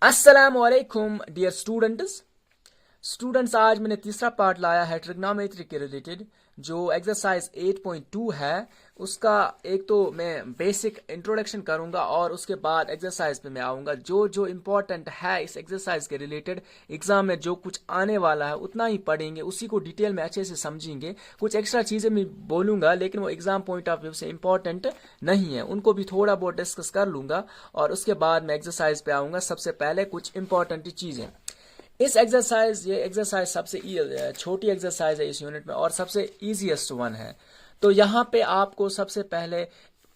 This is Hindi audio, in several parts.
अस्सलाम वालेकुम डियर स्टूडेंट्स आज मैंने तीसरा पार्ट लाया है ट्रिग्नोमेट्री के रिलेटेड जो एक्सरसाइज 8.2 है। उसका एक तो मैं बेसिक इंट्रोडक्शन करूंगा और उसके बाद एक्सरसाइज पे मैं आऊंगा। जो जो इम्पोर्टेंट है इस एक्सरसाइज के रिलेटेड एग्जाम में जो कुछ आने वाला है उतना ही पढ़ेंगे, उसी को डिटेल में अच्छे से समझेंगे। कुछ एक्स्ट्रा चीज़ें मैं बोलूंगा लेकिन वो एग्जाम पॉइंट ऑफ व्यू से इम्पोर्टेंट नहीं है, उनको भी थोड़ा बहुत डिस्कस कर लूंगा और उसके बाद मैं एक्सरसाइज पे आऊंगा। सबसे पहले कुछ इंपॉर्टेंट चीज़ें ये एक्सरसाइज सबसे छोटी एक्सरसाइज है इस यूनिट में और सबसे इजीएस्ट वन है। तो यहाँ पे आपको सबसे पहले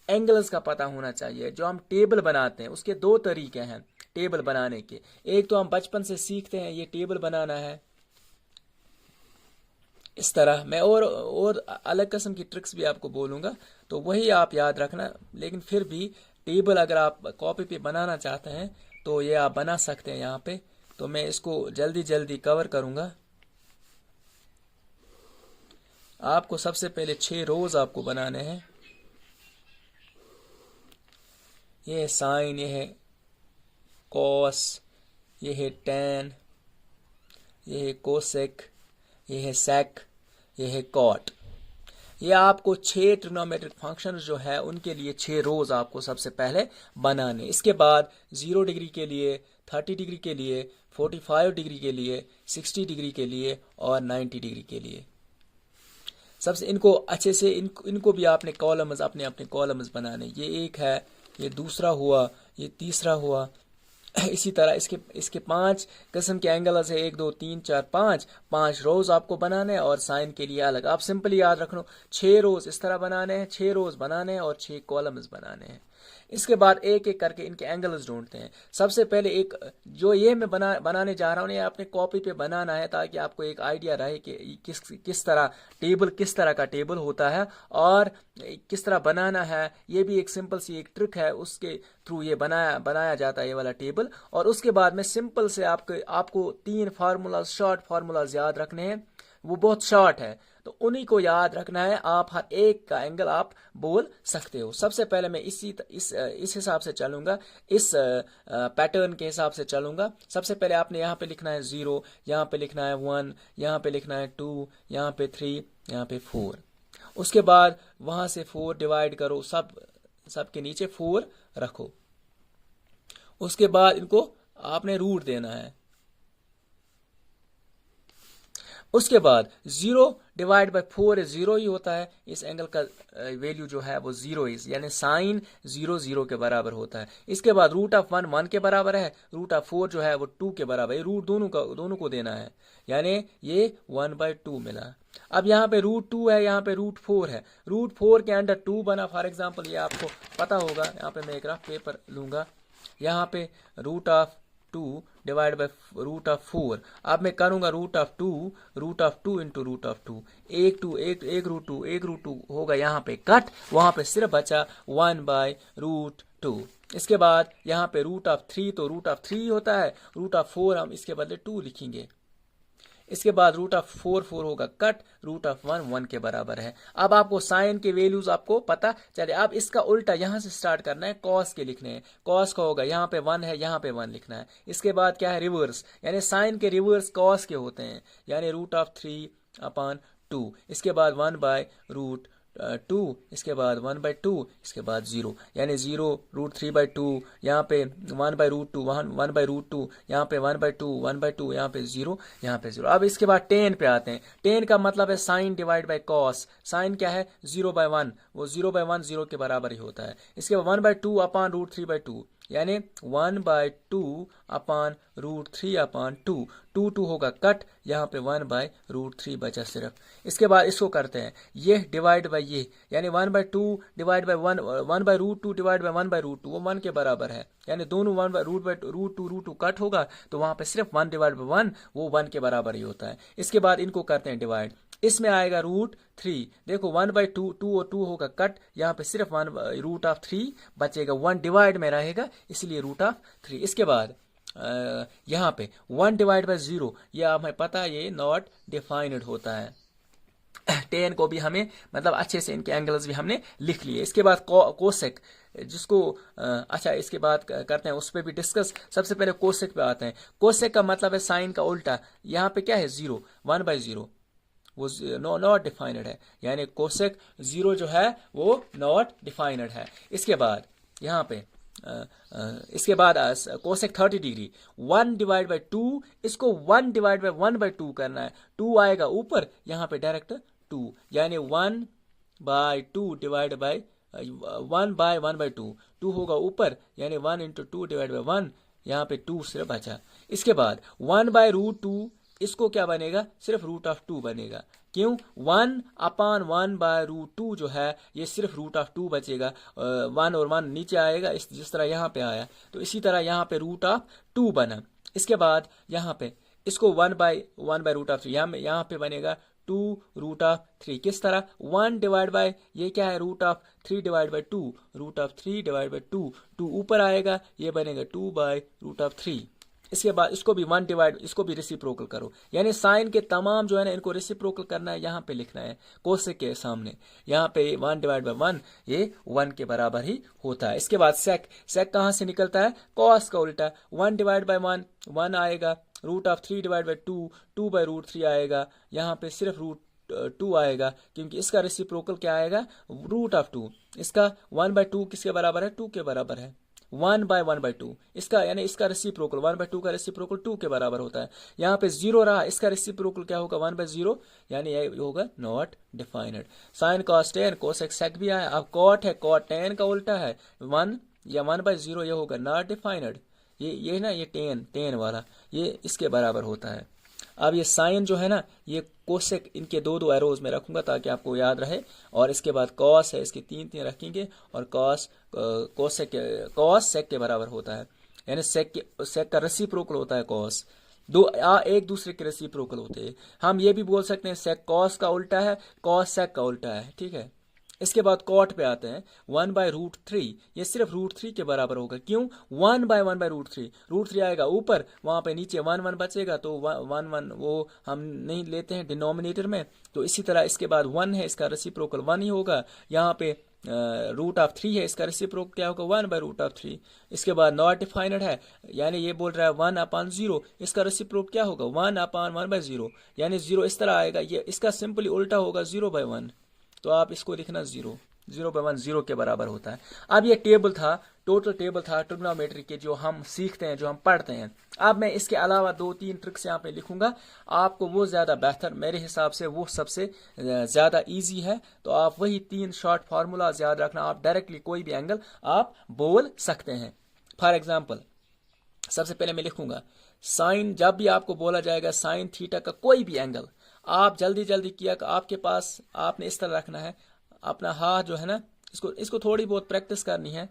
एंगल्स का पता होना चाहिए। जो हम टेबल बनाते हैं उसके दो तरीके हैं टेबल बनाने के। एक तो हम बचपन से सीखते हैं ये टेबल बनाना है इस तरह। मैं और अलग किस्म की ट्रिक्स भी आपको बोलूँगा तो वही आप याद रखना, लेकिन फिर भी टेबल अगर आप कॉपी पे बनाना चाहते हैं तो ये आप बना सकते हैं यहाँ पे। तो मैं इसको जल्दी जल्दी कवर करूँगा। आपको सबसे पहले 6 रोज आपको बनाने हैं। ये है साइन, ये है कॉस, ये है टैन, ये है कोसेक, ये है सेक, ये है कॉट। ये आपको 6 ट्रिग्नोमेट्रिक फंक्शन जो है उनके लिए 6 रोज आपको सबसे पहले बनाने। इसके बाद 0 डिग्री के लिए, 30 डिग्री के लिए, 45 डिग्री के लिए, 60 डिग्री के लिए और 90 डिग्री के लिए सबसे इनको अच्छे से इनको भी आपने कॉलम्स अपने अपने कॉलम्स बनाने। ये एक है, ये दूसरा हुआ, ये तीसरा हुआ। इसी तरह इसके 5 किस्म के एंगल्स है, 1 2 3 4 5 रोज आपको बनाने हैं और साइन के लिए अलग। आप सिंपली याद रखो 6 रोज इस तरह बनाने हैं, 6 रोज बनाने हैं और 6 कॉलम्स बनाने हैं। इसके बाद एक एक करके इनके एंगल्स ढूंढते हैं। सबसे पहले एक जो ये मैं बनाने जा रहा हूँ ये अपने कॉपी पे बनाना है ताकि आपको एक आइडिया रहे कि किस तरह किस तरह का टेबल होता है और किस तरह बनाना है। ये भी एक सिंपल सी एक ट्रिक है, उसके थ्रू ये बनाया जाता है ये वाला टेबल। और उसके बाद में सिंपल से आपको 3 फार्मूलाज, शॉर्ट फार्मूलाज याद रखने हैं। वो बहुत शॉर्ट है तो उन्हीं को याद रखना है। आप हर एक का एंगल आप बोल सकते हो। सबसे पहले मैं इस हिसाब से चलूंगा, इस पैटर्न के हिसाब से चलूंगा। सबसे पहले आपने यहाँ पे लिखना है 0, यहाँ पे लिखना है 1, यहाँ पे लिखना है 2, यहाँ पे 3, यहाँ पे 4। उसके बाद वहां से 4 डिवाइड करो, सबके नीचे 4 रखो। उसके बाद इनको आपने रूट देना है। उसके बाद 0 डिवाइड बाय 4 है 0 ही होता है। इस एंगल का वैल्यू जो है वो 0 इज, यानी साइन 0 0 के बराबर होता है। इसके बाद रूट ऑफ 1 1 के बराबर है, रूट ऑफ 4 जो है वो 2 के बराबर है। रूट दोनों को देना है, यानी ये 1/2 मिला। अब यहाँ पे रूट 2 है, यहाँ पे रूट 4 है। रूट 4 के अंडर 2 बना। फॉर एग्जाम्पल ये आपको पता होगा, यहाँ पे मैं एक रफ पेपर लूंगा। यहाँ पे root of 2 divide by root of 4। अब मैं करूंगा root of 2 into root of 2। एक रूट टू होगा यहाँ पे कट, वहां पे सिर्फ बचा 1/√2। इसके बाद यहाँ पे रूट ऑफ 3, तो रूट ऑफ 3 होता है। रूट ऑफ 4 हम इसके बदले 2 लिखेंगे। इसके बाद रूट ऑफ 4 होगा कट, रूट ऑफ 1 1 के बराबर है। अब आपको साइन के वैल्यूज आपको पता चले। अब इसका उल्टा यहां से स्टार्ट करना है, कॉस के लिखने हैं। कॉस का होगा यहाँ पे 1 है, यहाँ पे 1 लिखना है। इसके बाद क्या है, रिवर्स, यानी साइन के रिवर्स कॉस के होते हैं, यानी रूट ऑफ 3/2। इसके बाद 1/√2, इसके बाद 1/2, इसके बाद 0, यानी 0 √3/2, यहाँ पे 1/√2, 1/√2, यहाँ पे 1/2, 1/2, यहाँ पे 0, यहाँ पे 0। अब इसके बाद टेन पे आते हैं। टेन का मतलब है sine divide by cos. Sine क्या है, 0/1, वो 0/1 0 के बराबर ही होता है। इसके बाद 1/2/√3/2, यानी 1/2/√3/2। 2 होगा कट, यहाँ पे 1/√3 बचा सिर्फ। इसके बाद इसको करते हैं, ये डिवाइड बाय ये, यानी 1/2 डिवाइड बाय 1/√2 डिवाइड बाय 1/√2, वो 1 के बराबर है। यानी दोनों 1/√2 कट होगा तो वहां पे सिर्फ 1 डिवाइड बाय 1, वो 1 के बराबर ही होता है। इसके बाद इनको करते हैं डिवाइड। इसमें आएगा √3। देखो 1/2, 2 और 2 होगा कट, यहाँ पे सिर्फ 1√3 बचेगा, 1 डिवाइड में रहेगा, इसलिए √3। इसके बाद यहाँ पे 1 डिवाइड बाय 0, यह हमें पता है ये नॉट डिफाइंड होता है। टेन को भी हमें मतलब अच्छे से इनके एंगल्स भी हमने लिख लिए। इसके बाद कोसेक, जिसको अच्छा इसके बाद करते हैं, उस पर भी डिस्कस। सबसे पहले कोसेक पे आते हैं। कोसेक का मतलब है साइन का उल्टा। यहाँ पे क्या है, 0, 1/0, वो नॉट डिफाइंड है, यानी कोसेक 0 जो है वो नॉट डिफाइंड है। इसके बाद यहाँ पे इसके बाद कोसेक 30 डिग्री 1/2, इसको 1/1/2 करना है। 2 आएगा ऊपर, यहाँ पे डायरेक्ट 2, यानी 1/2 डिवाइड बाई 1/1/2, 2 होगा ऊपर, यानी 1 × 2 डिवाइड बाई 1, यहाँ पे 2 सिर्फ बचा। इसके बाद 1/√2, इसको क्या बनेगा, सिर्फ √2 बनेगा। क्यों, 1/1/√2 जो है ये सिर्फ √2 बचेगा। 1 और 1 नीचे आएगा, जिस तरह यहाँ पे आया, तो इसी तरह यहाँ पे √2 बना। इसके बाद यहाँ पे इसको 1/1/√3, यहाँ पे बनेगा 2√3। किस तरह, 1 डिवाइड बाय ये क्या है, √3 डिवाइड बाई 2, √3 डिवाइड बाई 2, 2 ऊपर आएगा, ये बनेगा 2/√3। इसके बाद इसको भी 1 डिवाइड, इसको भी रेसिप्रोकल करो, यानी साइन के तमाम जो है ना इनको रेसिप्रोकल करना है, यहाँ पे लिखना है कोसेक के सामने। यहाँ पे 1 डिवाइड बाई 1 ये 1 के बराबर ही होता है। इसके बाद सेक कहाँ से निकलता है, कॉस का उल्टा। 1 डिवाइड बाई 1 आएगा, √3 डिवाइड बाई 2, 2/√3 आएगा, यहाँ पे सिर्फ √2 आएगा, क्योंकि इसका रेसिप्रोकल क्या आएगा, √2। इसका 1/2 किसके बराबर है, 2 के बराबर है। 1/1/2 इसका, यानी इसका रेसिप्रोकल 1/2 का रेसिप्रोकल 2 के बराबर होता है। यहाँ पे 0 रहा, इसका रेसिप्रोकल क्या होगा, 1/0, यानी ये होगा not defined. Sine cos tan, cosec sec भी आया। अब कॉट है, कॉट टेन का उल्टा है 1 या 1/0, ये होगा नॉट डिफाइंड। ये ना, ये टेन वाला ये इसके बराबर होता है। अब ये साइन जो है ना, ये कोसेक, इनके दो एरोज में रखूंगा ताकि आपको याद रहे। और इसके बाद कॉस है, इसके 3 रखेंगे, और कॉस सेक के बराबर होता है, यानी सेक का रेसिप्रोकल होता है कॉस। एक दूसरे के रेसिप्रोकल होते हैं। हम ये भी बोल सकते हैं सेक कॉस का उल्टा है, कॉस सेक का उल्टा है, ठीक है। इसके बाद कॉट पे आते हैं, 1/√3, ये सिर्फ √3 के बराबर होगा। क्यों, 1/1/√3, √3 आएगा ऊपर, वहां पे नीचे 1 बचेगा, तो 1 वो हम नहीं लेते हैं डिनोमिनेटर में। तो इसी तरह इसके बाद 1 है, इसका रेसिप्रोकल 1 ही होगा। यहाँ पे √3 है, इसका रेसिप्रोकल क्या होगा, 1/√3। इसके बाद नॉट डिफाइंड है, यानी ये बोल रहा है 1/0, इसका रेसिप्रोकल क्या होगा, 1/1/0, यानी 0 इस तरह आएगा। ये इसका सिंपली उल्टा होगा 0/1, तो आप इसको लिखना 0/1 0 के बराबर होता है। अब ये टेबल था, टोटल टेबल था ट्रिग्नोमेट्री के, जो हम सीखते हैं, जो हम पढ़ते हैं। अब मैं इसके अलावा 2-3 ट्रिक्स यहाँ पे लिखूंगा, आपको वो ज्यादा बेहतर, मेरे हिसाब से वो सबसे ज्यादा इजी है। तो आप वही 3 शॉर्ट फार्मूलाज याद रखना, आप डायरेक्टली कोई भी एंगल आप बोल सकते हैं। फॉर एग्जाम्पल, सबसे पहले मैं लिखूंगा साइन, जब भी आपको बोला जाएगा साइन थीटा का कोई भी एंगल, आप जल्दी किया, आपके पास आपने इस तरह रखना है अपना हाथ जो है ना, इसको थोड़ी बहुत प्रैक्टिस करनी है।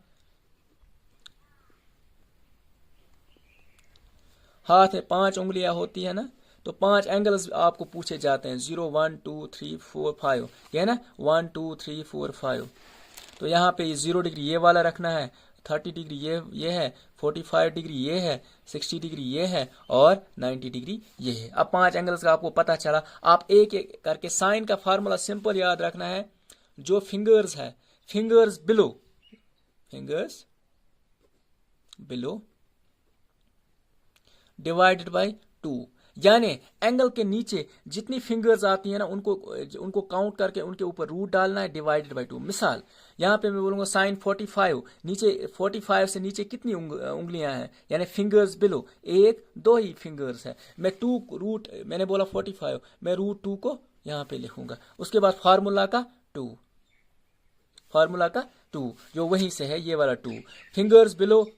हाथ में 5 उंगलियां होती है ना, तो 5 एंगल्स आपको पूछे जाते हैं, 0 1 2 3 4 5, यह ना 1 2 3 4 5। तो यहाँ पे 0 डिग्री ये वाला रखना है, 30 डिग्री ये है, 45 डिग्री ये है, 60 डिग्री ये है, और 90 डिग्री ये है। अब 5 एंगल्स का आपको पता चला। आप एक एक करके साइन का फार्मूला सिंपल याद रखना है, जो फिंगर्स है, फिंगर्स बिलो डिवाइडेड बाय 2, यानी एंगल के नीचे जितनी फिंगर्स आती है ना, उनको काउंट करके उनके ऊपर रूट डालना है, डिवाइडेड बाय 2। मिसाल यहाँ पे मैं बोलूंगा साइन 45, नीचे 45 से नीचे कितनी उंगलियां हैं, यानी फिंगर्स बिलो 1 2 ही फिंगर्स है। मैं 2 रूट, मैंने बोला 45, मैं √2 को यहाँ पे लिखूंगा। उसके बाद फार्मूला का 2 जो वहीं से है, ये वाला 2 फिंगर्स बिलो,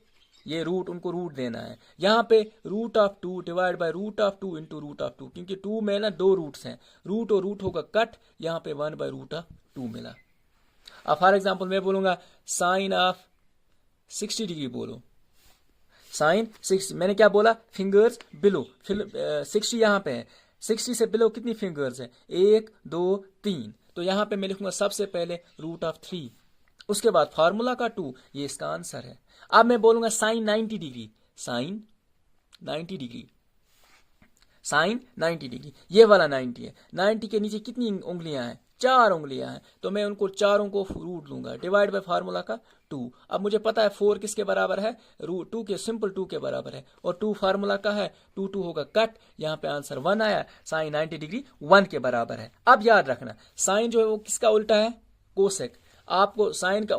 ये रूट, उनको रूट देना है। यहाँ पे √2 डिवाइड बाय √2 इंटू √2, क्योंकि 2 में ना 2 रूट्स हैं, रूट और रूट होगा कट, यहाँ पे 1/√2 मिला। अब फॉर एग्जाम्पल मैं बोलूंगा साइन ऑफ 60 डिग्री, बोलो साइन 60, मैंने क्या बोला, फिंगर्स बिलो, 60 यहाँ पे है, 60 से बिलो कितनी फिंगर्स है, 1 2 3। तो यहाँ पे मैं लिखूंगा सबसे पहले √3, उसके बाद फार्मूला का 2, ये इसका आंसर है। अब मैं बोलूंगा साइन 90 डिग्री, साइन 90 डिग्री, ये वाला 90 है, 90 के नीचे कितनी उंगलियां हैं, 4 उंगलियां हैं, तो मैं उनको चारों को रूट लूंगा, डिवाइड बाय फार्मूला का 2। अब मुझे पता है 4 किसके बराबर है, रूट 2 के, सिंपल 2 के बराबर है, और 2 फार्मूला का है, 2 2 होगा कट, यहाँ पे आंसर 1 आया, साइन 90 डिग्री 1 के बराबर है। अब याद रखना साइन जो है वो किसका उल्टा है, कोसेक। आपको साइन का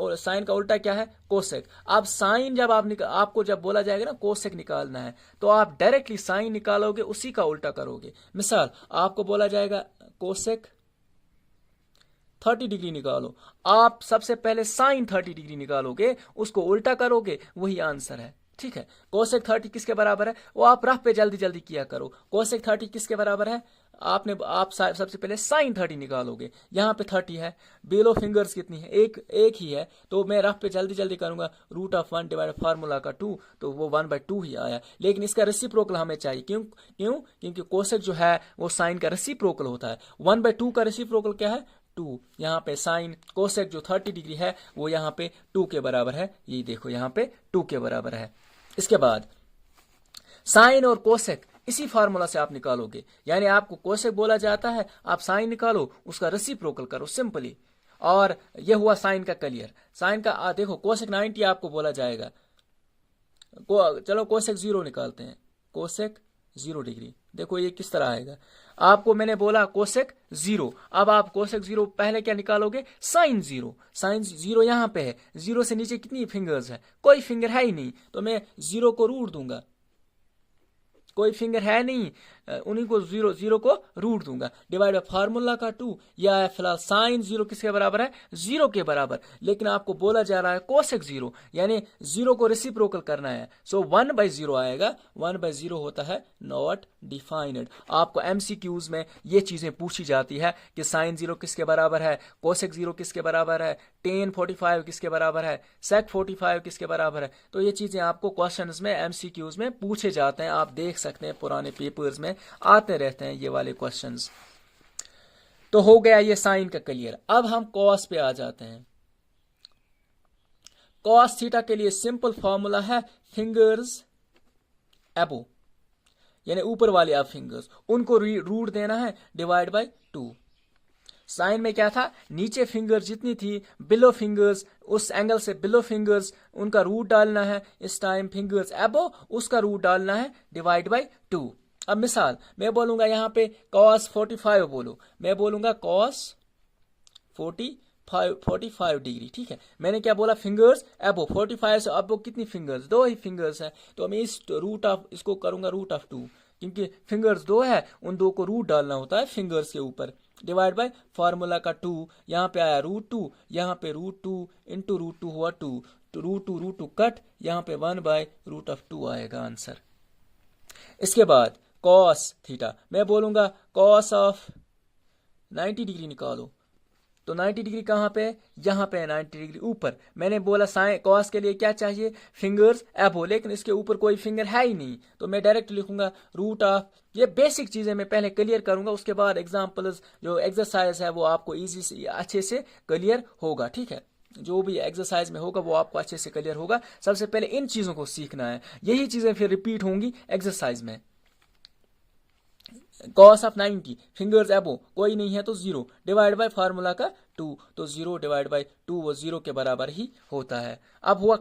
उल्टा क्या है, कोसेक। अब साइन जब आपको जब बोला जाएगा ना कोसेक निकालना है, तो आप डायरेक्टली साइन निकालोगे, उसी का उल्टा करोगे। मिसाल आपको बोला जाएगा कोसेक 30 डिग्री निकालो, आप सबसे पहले साइन 30 डिग्री निकालोगे, उसको उल्टा करोगे, वही आंसर है। ठीक है, कोसेक 30 किसके बराबर है, वो आप रफ पे जल्दी जल्दी किया करो। कोसेक 30 किसके बराबर है, आप सबसे पहले साइन 30 निकालोगे, यहाँ पे 30 है, बिलो फिंगर्स कितनी है, एक ही है, तो मैं रफ पे जल्दी जल्दी करूंगा, रूट ऑफ 1 डिवाइड फार्मूला का 2, तो वो 1/2 ही आया। लेकिन इसका रेसिप्रोकल हमें चाहिए, क्योंकि कोसेक जो है वो साइन का रेसिप्रोकल होता है। 1/2 का रेसिप्रोकल क्या है, 2। यहाँ पे साइन कोसेक जो 30 डिग्री है वो यहाँ पे 2 के बराबर है, ये देखो यहाँ पे 2 के बराबर है। इसके बाद साइन और कोसेक इसी फार्मूला से आप निकालोगे, यानी आपको कोसेक बोला जाता है, आप साइन निकालो, उसका रेसिप्रोकल करो सिंपली, और ये हुआ साइन का क्लियर। साइन का देखो कोसेक 90 आपको बोला जाएगा, चलो कोसेक 0 निकालते हैं, कोसेक 0 डिग्री, देखो ये किस तरह आएगा। आपको मैंने बोला कोसेक 0, अब आप कोसेक 0 पहले क्या निकालोगे, साइन 0। साइन 0 यहाँ पे है, 0 से नीचे कितनी फिंगर्स है, कोई फिंगर है ही नहीं, तो मैं 0 को रूट दूंगा, कोई फिंगर है नहीं, उन्हीं को 0 को रूट दूंगा, डिवाइड बाय फार्मूला का 2। यह है फिलहाल साइन 0 किसके बराबर है, 0 के बराबर, लेकिन आपको बोला जा रहा है कोसेक 0, यानी 0 को रेसिप्रोकल करना है, सो 1/0 आएगा। 1/0 होता है नॉट डिफाइंड। आपको एमसीक्यूज में ये चीजें पूछी जाती है कि साइन 0 किसके बराबर है, कोसेक 0 किसके बराबर है, टेन 45 किसके बराबर है, सेक 45 किसके बराबर है। तो ये चीजें आपको क्वेश्चंस में एमसीक्यूज में पूछे जाते हैं, आप देख सकते हैं पुराने पेपर्स में आते रहते हैं ये वाले क्वेश्चंस। तो हो गया ये साइन का क्लियर। अब हम कॉस पे आ जाते हैं। कॉस थीटा के लिए सिंपल फॉर्मूला है फिंगर्स एबो, यानी ऊपर वाले आप फिंगर्स, उनको रूट देना है, डिवाइड बाय 2। साइन में क्या था, नीचे फिंगर जितनी थी, बिलो फिंगर्स, उस एंगल से बिलो फिंगर्स, उनका रूट डालना है। इस टाइम फिंगर्स एबो, उसका रूट डालना है, डिवाइड बाय 2। अब मिसाल मैं बोलूंगा यहाँ पे cos 45 बोलो, मैं बोलूंगा cos 45 डिग्री। ठीक है, मैंने क्या बोला, फिंगर्स एबो, 45 से अब कितनी फिंगर्स, 2 ही फिंगर्स है, तो मैं इस इसको करूंगा रूट ऑफ 2, क्योंकि फिंगर्स 2 है, उन 2 को रूट डालना होता है फिंगर्स के ऊपर, डिवाइड बाय फार्मूला का 2। यहाँ पे आया √2, यहाँ पे √2 इंटू √2 हुआ 2, तो √2 कट, यहाँ पे 1/√2 आएगा आंसर। इसके बाद cos थीटा, मैं बोलूंगा cos ऑफ 90 डिग्री निकालो, तो 90 डिग्री कहाँ पे, यहाँ पे 90 डिग्री ऊपर। मैंने बोला साइन कॉस के लिए क्या चाहिए, फिंगर्स एबो, लेकिन इसके ऊपर कोई फिंगर है ही नहीं, तो मैं डायरेक्ट लिखूंगा रूट ऑफ, ये बेसिक चीजें मैं पहले क्लियर करूंगा, उसके बाद एग्जांपल्स जो एक्सरसाइज है वो आपको इजी से अच्छे से क्लियर होगा। ठीक है, जो भी एक्सरसाइज में होगा वो आपको अच्छे से क्लियर होगा। सबसे पहले इन चीजों को सीखना है, यही चीजें फिर रिपीट होंगी एक्सरसाइज में। cos ऑफ 90 फिंगर्स एबो, कोई नहीं है तो 0, डिवाइड बाय फार्मूला का 2, तो 0 डिवाइड बाय 2 वो 0 के बराबर ही होता है। अब हुआ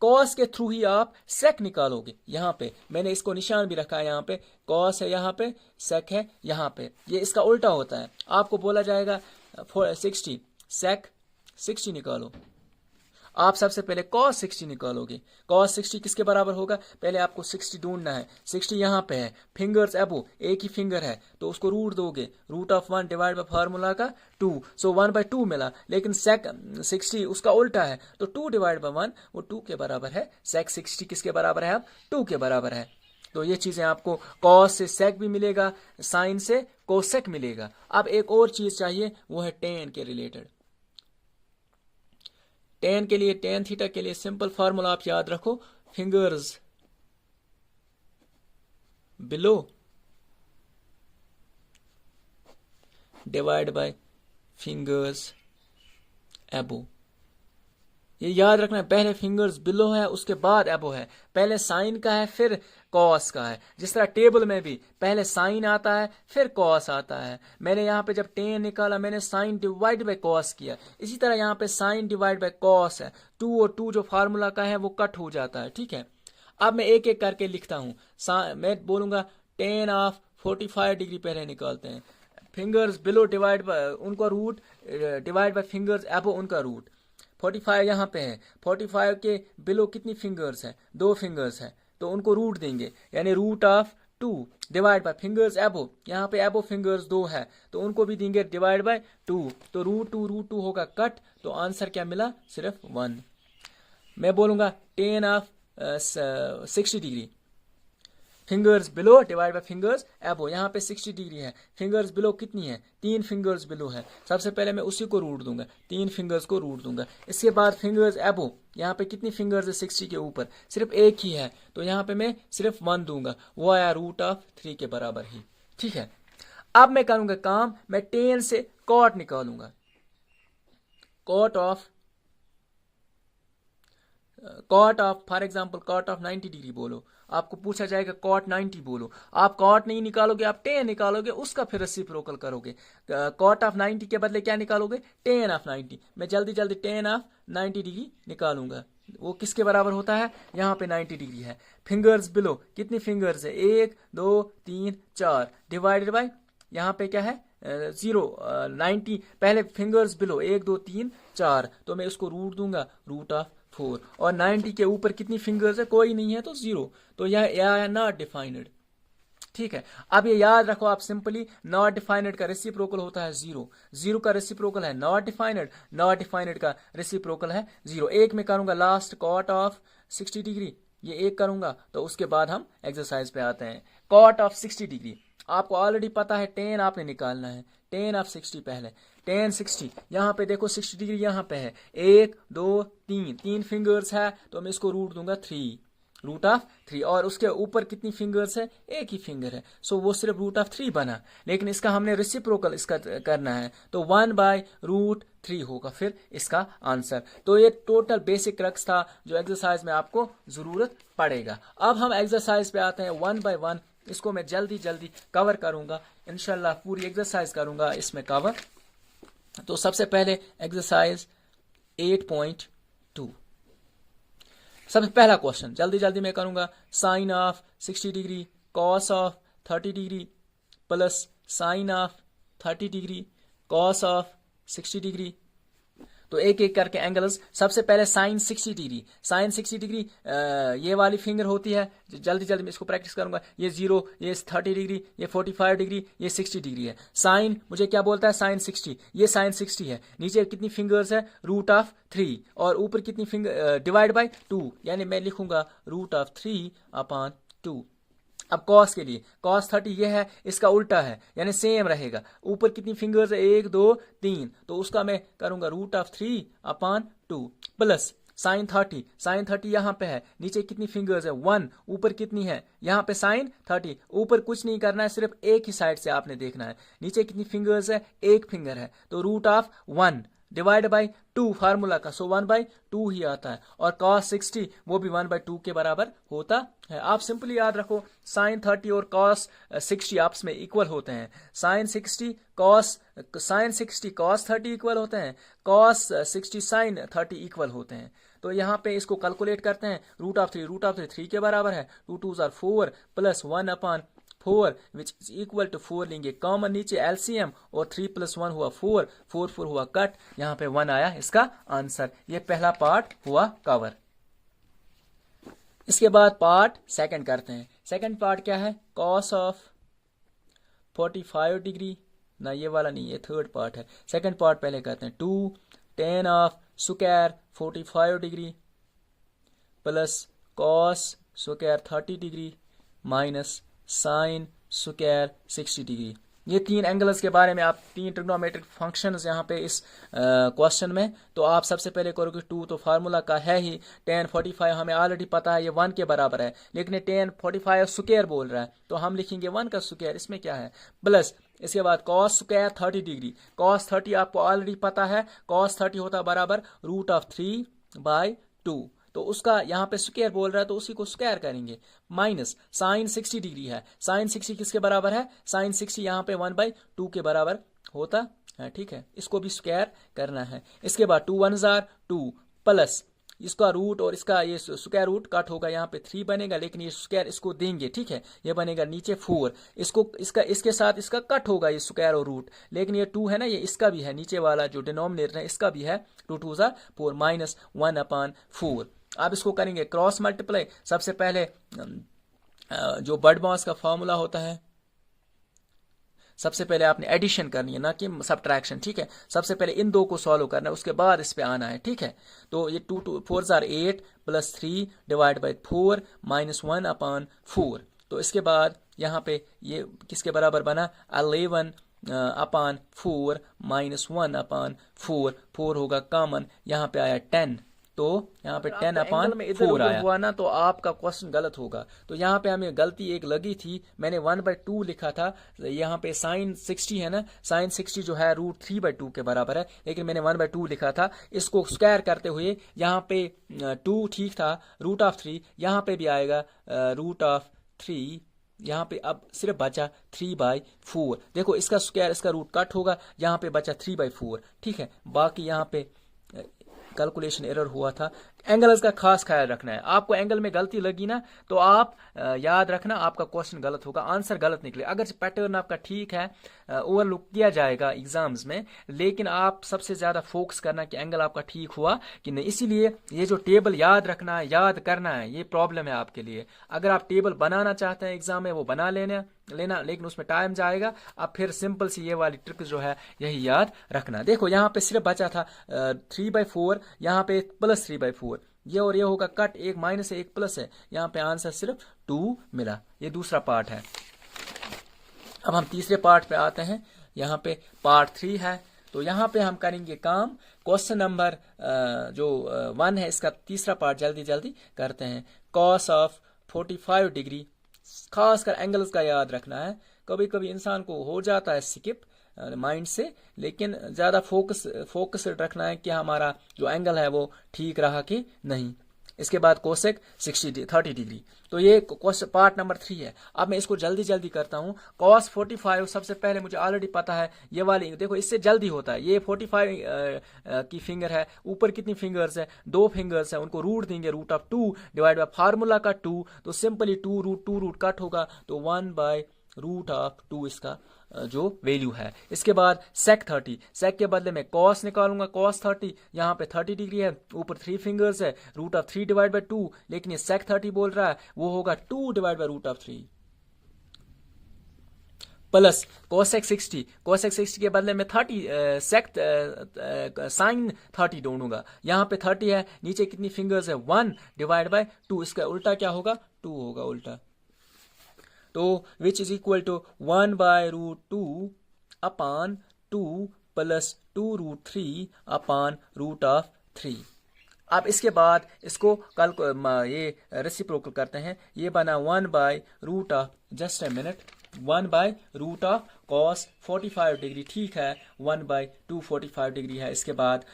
cos के थ्रू ही आप सेक निकालोगे। यहाँ पे मैंने इसको निशान भी रखा है, यहाँ पे cos है, यहाँ पे सेक है, यहाँ पे ये इसका उल्टा होता है। आपको बोला जाएगा 60 सेक 60 निकालो, आप सबसे पहले cos 60 निकालोगे। cos 60 किसके बराबर होगा, पहले आपको 60 ढूंढना है। 60 यहाँ पे है, फिंगर्स एबो, एक ही फिंगर है, तो उसको रूट दोगे, root of 1 divide by formula का 2, सो 1/2 मिला। लेकिन सेक 60 उसका उल्टा है, तो 2 डिवाइड बाय 1 वो 2 के बराबर है। सेक 60 किसके बराबर है, अब 2 के बराबर है। तो ये चीजें आपको cos से सेक भी मिलेगा, साइन से कोसेक मिलेगा। अब एक और चीज चाहिए, वो है टेन के रिलेटेड। टेन के लिए, टेन थीटा के लिए सिंपल फार्मूला आप याद रखो, fingers below divide by fingers एबो। ये याद रखना है, पहले फिंगर्स बिलो है उसके बाद एबो है, पहले साइन का है फिर कॉस का है। जिस तरह टेबल में भी पहले साइन आता है फिर कॉस आता है। मैंने यहाँ पे जब टेन निकाला मैंने साइन डिवाइड बाय कॉस किया, इसी तरह यहाँ पे साइन डिवाइड बाय कॉस है। 2 और 2 जो फार्मूला का है वो कट हो जाता है, ठीक है। अब मैं एक एक करके लिखता हूँ। मैं बोलूंगा टेन ऑफ 45 डिग्री पहले निकालते हैं। फिंगर्स बिलो डिवाइड बाय उनका रूट डिवाइड बाय फिंगर्स एबो उनका रूट। 45 यहाँ पे है, 45 के बिलो कितनी फिंगर्स है, 2 फिंगर्स है, तो उनको रूट देंगे, यानी root of 2 divide by fingers above, यहाँ पे एबो फिंगर्स 2 है तो उनको भी देंगे डिवाइड बाय 2, तो रूट 2 होगा कट, तो आंसर क्या मिला, सिर्फ 1। मैं बोलूंगा ten of 60 degree, fingers below divide by fingers above, यहाँ पे 60 डिग्री है, फिंगर्स बिलो कितनी है, 3 फिंगर्स बिलो है। सबसे पहले मैं उसी को रूट दूंगा, 3 फिंगर्स को रूट दूंगा। इसके बाद फिंगर्स एबो, यहाँ पे कितनी फिंगर्स है 60 के ऊपर, सिर्फ एक ही है, तो यहाँ पे मैं सिर्फ 1 दूंगा, वो आया रूट ऑफ 3 के बराबर ही, ठीक है। अब मैं करूंगा काम, मैं टेन से कॉट निकालूंगा, cot of for example cot of 90 degree बोलो, आपको पूछा जाएगा कॉट 90 बोलो, आप कॉट नहीं निकालोगे, आप टेन निकालोगे, उसका फिर रेसिप्रोकल करोगे। कॉट ऑफ 90 के बदले क्या निकालोगे, टेन ऑफ 90। मैं जल्दी जल्दी टेन ऑफ 90 डिग्री निकालूंगा, वो किसके बराबर होता है, यहाँ पे 90 डिग्री है। फिंगर्स बिलो कितनी फिंगर्स है, 1 2 3 4 डिवाइडेड बाय यहाँ पे क्या है 0, 90 पहले फिंगर्स बिलो 1 2 3 4, तो मैं इसको रूट दूंगा, रूट ऑफ 4, और 90 के ऊपर कितनी फिंगर्स है, कोई नहीं है तो 0, तो यह है नॉट डिफाइंड, ठीक है। अब ये याद रखो आप सिंपली, नॉट डिफाइंड का रेसिप्रोकल होता है 0, 0 का रेसिप्रोकल है नॉट डिफाइंड, नॉट डिफाइंड का रेसिप्रोकल है 0। एक में करूंगा लास्ट कॉट ऑफ 60 डिग्री, ये एक करूंगा, तो उसके बाद हम एक्सरसाइज पे आते हैं। कॉट ऑफ 60 डिग्री आपको ऑलरेडी पता है, टेन आपने निकालना है, टेन ऑफ 60 पहले, टेन 60, यहाँ पे देखो 60 डिग्री यहाँ पे है, 1 2 3, 3 फिंगर्स है, तो मैं इसको रूट दूंगा 3, रूट ऑफ 3, और उसके ऊपर कितनी फिंगर्स है, एक ही फिंगर है, सो वो सिर्फ रूट ऑफ 3 बना, लेकिन इसका हमने रेसिप्रोकल इसका करना है, तो 1 बाय रूट 3 होगा फिर इसका आंसर। तो ये टोटल बेसिक रक्स था जो एक्सरसाइज में आपको जरूरत पड़ेगा। अब हम एक्सरसाइज पे आते हैं 1 बाय 1, इसको मैं जल्दी जल्दी कवर करूंगा, इंशाल्लाह पूरी एक्सरसाइज करूंगा इसमें कवर। तो सबसे पहले एक्सरसाइज 8.2, सबसे पहला क्वेश्चन जल्दी जल्दी मैं करूंगा, sine of 60 degree cos of 30 degree plus sine of 30 degree cos of 60 degree. तो एक एक करके एंगल्स, सबसे पहले साइन 60 डिग्री, साइन 60 डिग्री ये वाली फिंगर होती है, जल्दी जल्दी मैं इसको प्रैक्टिस करूंगा, ये 0, ये 30 डिग्री, ये 45 डिग्री, ये 60 डिग्री है। साइन मुझे क्या बोलता है, साइन 60, ये साइन 60 है, नीचे कितनी फिंगर्स है, रूट ऑफ 3, और ऊपर कितनी फिंगर डिवाइड बाय 2, यानी मैं लिखूंगा रूट ऑफ 3/2। अब कॉस के लिए, कॉस 30 ये है, इसका उल्टा है, यानी सेम रहेगा, ऊपर कितनी फिंगर्स है, 1 2 3, तो उसका मैं करूंगा root of 3/2 plus sine 30, sine 30 यहाँ पे है, नीचे कितनी फिंगर्स है, 1, ऊपर कितनी है, यहाँ पे साइन 30, ऊपर कुछ नहीं करना है, सिर्फ एक ही साइड से आपने देखना है, नीचे कितनी फिंगर्स है, एक फिंगर है, तो root of 1 divide by 2 formula का, सो 1/2 ही आता है, और cos 60 वो भी 1/2 के बराबर होता है। आप सिंपली याद रखो, साइन 30 और cos 60 आपस में इक्वल होते हैं, साइन 60 cos 30 इक्वल होते हैं, cos 60 साइन 30 इक्वल होते हैं। तो यहाँ पे इसको कैलकुलेट करते हैं, रूट ऑफ 3 के बराबर है, 2 2s are 4 plus 1/4 which is equal to 4 लेंगे कॉमन, नीचे एलसीएम, और 3 + 1 हुआ 4, 4 हुआ कट, यहाँ पे 1 आया इसका आंसर। ये पहला पार्ट हुआ कवर। इसके बाद पार्ट सेकंड करते हैं। सेकंड पार्ट क्या है, कॉस ऑफ 45 डिग्री, ना ये वाला नहीं, ये थर्ड पार्ट है। सेकंड पार्ट पहले करते हैं, 2 tan of square 45 degree plus cos square 30 degree minus sine square 60 degree. ये 3 एंगल्स के बारे में, आप 3 ट्रिग्नोमेट्रिक फंक्शंस यहाँ पे इस क्वेश्चन में, तो आप सबसे पहले करोगे 2, तो फार्मूला का है ही tan 45, हमें ऑलरेडी पता है ये 1 के बराबर है, लेकिन ये tan 45 स्क्वायर बोल रहा है, तो हम लिखेंगे 1 का स्क्वायर, इसमें क्या है, प्लस इसके बाद cos स्क्वायर 30 डिग्री, cos 30 आपको ऑलरेडी पता है, cos 30 होता बराबर रूट ऑफ 3 बाय 2, तो उसका यहाँ पे स्क्वायर बोल रहा है तो उसी को स्क्वायर करेंगे। माइनस साइन 60 डिग्री है, साइन 60 किसके बराबर है, साइन 60 यहाँ पे 1/2 के बराबर होता है, ठीक है, इसको भी स्क्वायर करना है। इसके बाद 2 1 जार 2 प्लस इसका रूट और इसका ये स्क्वायर रूट कट होगा, यहाँ पे 3 बनेगा, लेकिन ये स्क्वायर इसको देंगे, ठीक है, ये बनेगा नीचे 4, इसको इसका इसके साथ इसका कट होगा ये स्क्वायर और रूट, लेकिन ये 2 है ना, ये इसका भी है, नीचे वाला जो डिनोमिनेटर है इसका भी है, 2 2 जार 4 माइनस 1/4। अब इसको करेंगे क्रॉस मल्टीप्लाई। सबसे पहले जो बर्डमॉस का फॉर्मूला होता है, सबसे पहले आपने एडिशन करनी है ना कि सब्ट्रैक्शन, ठीक है, सबसे पहले इन दो को सॉल्व करना है, उसके बाद इस पे आना है, ठीक है। तो ये 2 2 4 jar 8 plus 3 divide by 4 minus 1/4। तो इसके बाद यहाँ पे ये किसके बराबर बना, 11/4 माइनस 1/4, 4 होगा कॉमन, यहाँ पे आया 10, तो यहाँ पे 10/4 आया हुआ ना, तो आपका क्वेश्चन गलत होगा। तो यहाँ पे हमें गलती एक लगी थी, मैंने 1/2 लिखा था, यहाँ पे साइन 60 है ना, साइन 60 जो है रूट 3/2 के बराबर है, लेकिन मैंने 1/2 लिखा था। इसको स्क्वायर करते हुए यहाँ पे 2 ठीक था, रूट ऑफ 3 यहाँ पे भी आएगा रूट ऑफ 3, यहाँ पे अब सिर्फ बचा 3/4। देखो इसका स्क्वायर इसका रूट कट होगा, यहाँ पे बचा 3/4, ठीक है। बाकी यहाँ पे कैलकुलेशन एरर हुआ था। एंगल्स का खास ख्याल रखना है, आपको एंगल में गलती लगी ना तो आप याद रखना आपका क्वेश्चन गलत होगा, आंसर गलत निकले। अगर पैटर्न आपका ठीक है ओवरलुक किया जाएगा एग्जाम्स में, लेकिन आप सबसे ज्यादा फोकस करना कि एंगल आपका ठीक हुआ कि नहीं। इसीलिए ये जो टेबल याद रखना है, याद करना है, ये प्रॉब्लम है आपके लिए। अगर आप टेबल बनाना चाहते हैं एग्जाम में वो बना लेना, लेकिन उसमें टाइम जाएगा। अब फिर सिंपल सी ये वाली ट्रिक जो है यही याद रखना। देखो यहाँ पे सिर्फ बचा था 3/4, यहाँ पे प्लस 3/4, ये और ये होगा कट, एक माइनस है एक प्लस है, यहाँ पे आंसर सिर्फ 2 मिला। ये दूसरा पार्ट है। अब हम तीसरे पार्ट पे आते हैं, यहाँ पे पार्ट 3 है। तो यहाँ पे हम करेंगे काम, क्वेश्चन नंबर जो 1 है इसका तीसरा पार्ट जल्दी जल्दी करते हैं। कॉस ऑफ 45 डिग्री, खासकर एंगल्स का याद रखना है। कभी कभी इंसान को हो जाता है स्किप माइंड से, लेकिन ज्यादा फोकस रखना है कि हमारा जो एंगल है वो ठीक रहा कि नहीं। इसके बाद कोसेक 30 डिग्री, तो ये पार्ट नंबर 3 है। अब मैं इसको जल्दी जल्दी करता हूँ। कॉस 45 सबसे पहले मुझे ऑलरेडी पता है, ये वाली देखो इससे जल्दी होता है। ये 45 की फिंगर है, ऊपर कितनी फिंगर्स है, 2 फिंगर्स है, उनको रूट देंगे, root of 2 divide by formula का 2, तो सिंपली 2 रूट कट होगा, तो 1/√2 इसका जो वैल्यू है। इसके बाद सेक 30, सेक के बदले में कॉस निकालूंगा, कॉस 30, यहाँ पे 30 डिग्री है, ऊपर 3 फिंगर्स है, रूट ऑफ 3 डिवाइड बाय 2, लेकिन ये सेक 30 बोल रहा है, वो होगा 2 divide by root of 3 plus cosec 60, cosec 60 के बदले में 30 सेक साइन 30 ढूंढूंगा। यहाँ पे 30 है, नीचे कितनी फिंगर्स है, 1 डिवाइड बाय 2, इसका उल्टा क्या होगा, 2 होगा उल्टा। तो which is equal to 1/√2 upon 2 plus 2√3 upon root of 3। अब इसके बाद इसको कल ये रेसिप्रोकल करते हैं, ये बना 1/रूट ऑफ, जस्ट ए मिनट, 1/रूट ऑफ कॉस 45 डिग्री, ठीक है, 1/2 45 डिग्री है। इसके बाद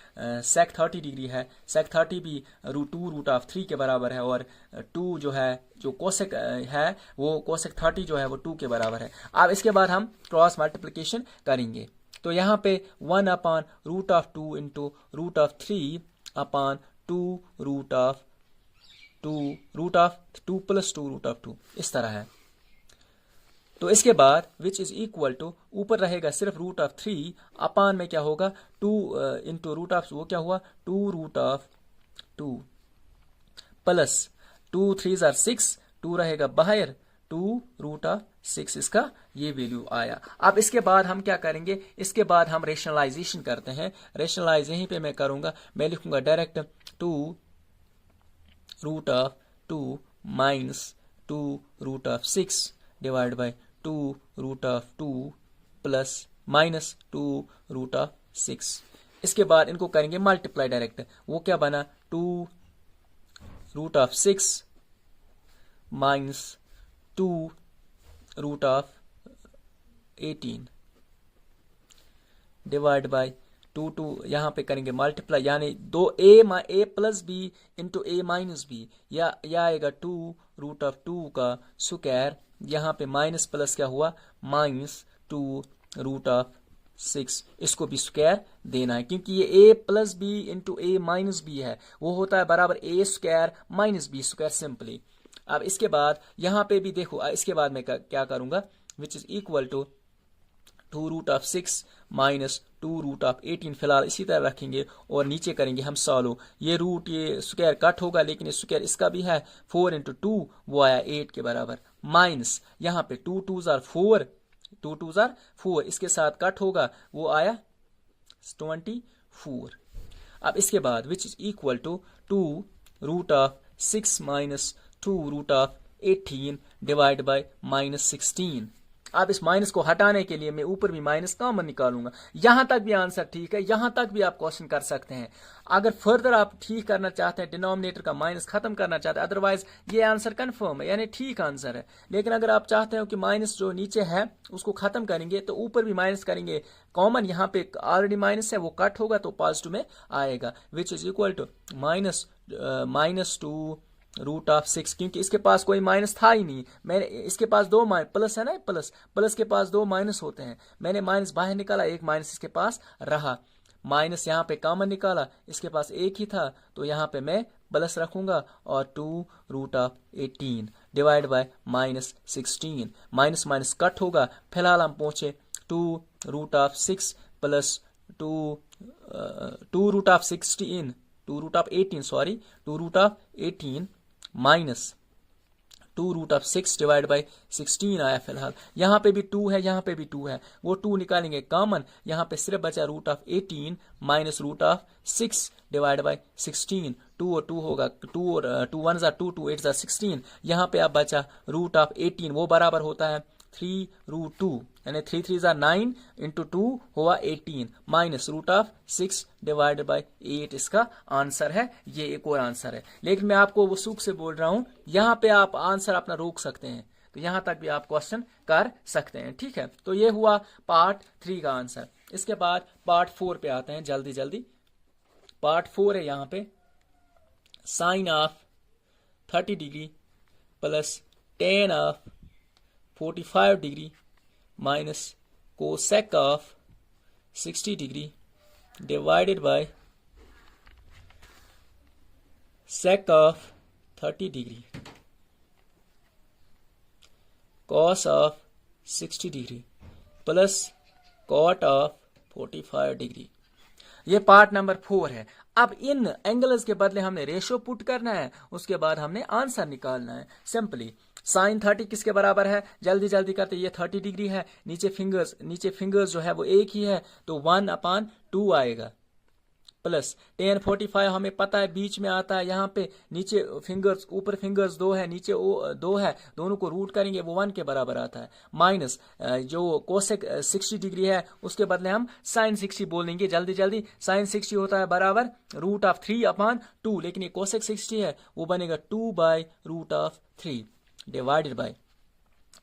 सेक 30 डिग्री है, सेक 30 भी रूट ऑफ 3 के बराबर है, और 2 जो है जो कोसेक है वो कोसेक 30 जो है वो 2 के बराबर है। अब इसके बाद हम क्रॉस मल्टीप्लिकेशन करेंगे, तो यहाँ पे 1/√2 into root of 3 upon 2 root of 2 plus 2 root of 2, इस तरह है। तो इसके बाद विच इज इक्वल टू, ऊपर रहेगा सिर्फ रूट ऑफ 3, अपान में क्या होगा 2 इंटू रूट ऑफ, वो क्या हुआ 2 रूट ऑफ 2 प्लस 2 3 जार 6, 2 रहेगा बाहर, 2 रूट ऑफ 6, इसका ये वैल्यू आया। अब इसके बाद हम क्या करेंगे, इसके बाद हम रेशनलाइजेशन करते हैं। रेशनलाइज यहीं पे मैं करूंगा, मैं लिखूंगा direct 2 root of 2 minus 2 root of 6 divide by 2 root of 2 plus minus 2 root of 6। इसके बाद इनको करेंगे मल्टीप्लाई डायरेक्ट, वो क्या बना 2 root of 6 minus 2 root of 18 divide by two यहाँ पे करेंगे मल्टीप्लाई, यानी दो a plus b into a minus b, या आएगा 2 रूट ऑफ 2 का स्क्वायर, यहाँ पे माइनस प्लस क्या हुआ -2 रूट ऑफ 6, इसको भी स्क्वायर देना है क्योंकि ये a plus b into a minus b है, वो होता है बराबर a square minus b square simply. अब इसके बाद यहाँ पे भी देखो, इसके बाद मैं क्या करूंगा, which is equal to 2 root of 6 minus 2 root of 18, फिलहाल इसी तरह रखेंगे और नीचे करेंगे हम सॉल्व। ये रूट ये स्क्वायर कट होगा, लेकिन स्क्वायर इसका भी है, 4 इंटू 2 वो आया 8 के बराबर, माइनस यहाँ पे 2 2s are 4, 2 2s are 4, इसके साथ कट होगा, वो आया 24। अब इसके बाद which is equal to 2 root of 6 minus 2 root of 18 divide by -16। अब इस माइनस को हटाने के लिए मैं ऊपर भी माइनस कॉमन निकालूंगा। यहां तक भी आंसर ठीक है, यहां तक भी आप क्वेश्चन कर सकते हैं। अगर फर्दर आप ठीक करना चाहते हैं, डिनोमिनेटर का माइनस खत्म करना चाहते हैं, अदरवाइज ये आंसर कंफर्म है, यानी ठीक आंसर है। लेकिन अगर आप चाहते हो कि माइनस जो नीचे है उसको खत्म करेंगे तो ऊपर भी माइनस करेंगे, कॉमन यहाँ पे ऑलरेडी माइनस है, वो कट होगा तो पॉजिटिव में आएगा, which is equal to -2 root of 6, क्योंकि इसके पास कोई माइनस था ही नहीं, मैंने इसके पास दो प्लस है ना, प्लस के पास दो माइनस होते हैं, मैंने माइनस बाहर निकाला, एक माइनस इसके पास रहा, माइनस यहाँ पे कॉमन निकाला, इसके पास एक ही था तो यहाँ पे मैं प्लस रखूंगा और 2 root of 18 divide by -16, minus minus cut होगा। फिलहाल हम पहुंचे 2 root of 6 plus 2 root of 16, 2 root of 18 sorry 2 root of 18 minus 2 root of 6 divide by 16 आया। फिलहाल यहाँ पे भी 2 है, यहाँ पे भी 2 है, वो 2 निकालेंगे कॉमन, यहाँ पे सिर्फ बचा root of 18 minus root of 6 divide by 16, 2 और 2 होगा, 2 और 2 1 2, 2 8 16, यहाँ पे अब बचा रूट ऑफ 18, वो बराबर होता है 3 रूट 2, यानी 3 3 9 इंटू 2 हुआ 18 minus root of 6 divided by 8, इसका आंसर है। ये एक और आंसर है, लेकिन मैं आपको वो सूख से बोल रहा हूं, यहाँ पे आप आंसर अपना रोक सकते हैं, तो यहां तक भी आप क्वेश्चन कर सकते हैं, ठीक है। तो ये हुआ पार्ट 3 का आंसर। इसके बाद पार्ट 4 पे आते हैं जल्दी जल्दी। पार्ट 4 है यहाँ पे, sine of 30 degree plus tan of 45 degree minus cosec of 60 degree divided by sec of 30 degree cos of 60 degree plus cot of 45 degree. ये पार्ट नंबर 4 है। अब इन एंगल्स के बदले हमने रेशो पुट करना है, उसके बाद हमने आंसर निकालना है। सिंपली साइन 30 किसके बराबर है, जल्दी जल्दी करते, ये 30 डिग्री है, नीचे फिंगर्स जो है वो एक ही है, तो 1/2 आएगा, प्लस टेन 45 हमें पता है बीच में आता है, यहाँ पे नीचे फिंगर्स, ऊपर फिंगर्स 2 है, नीचे 2 है, दोनों को रूट करेंगे वो 1 के बराबर आता है, माइनस जो कोसेक 60 डिग्री है उसके बदले हम साइन 60 बोलेंगे जल्दी जल्दी। साइन 60 होता है बराबर रूट ऑफ 3/2, लेकिन ये कोसेक 60 है वो बनेगा 2/√3 डिवाइडेड बाय,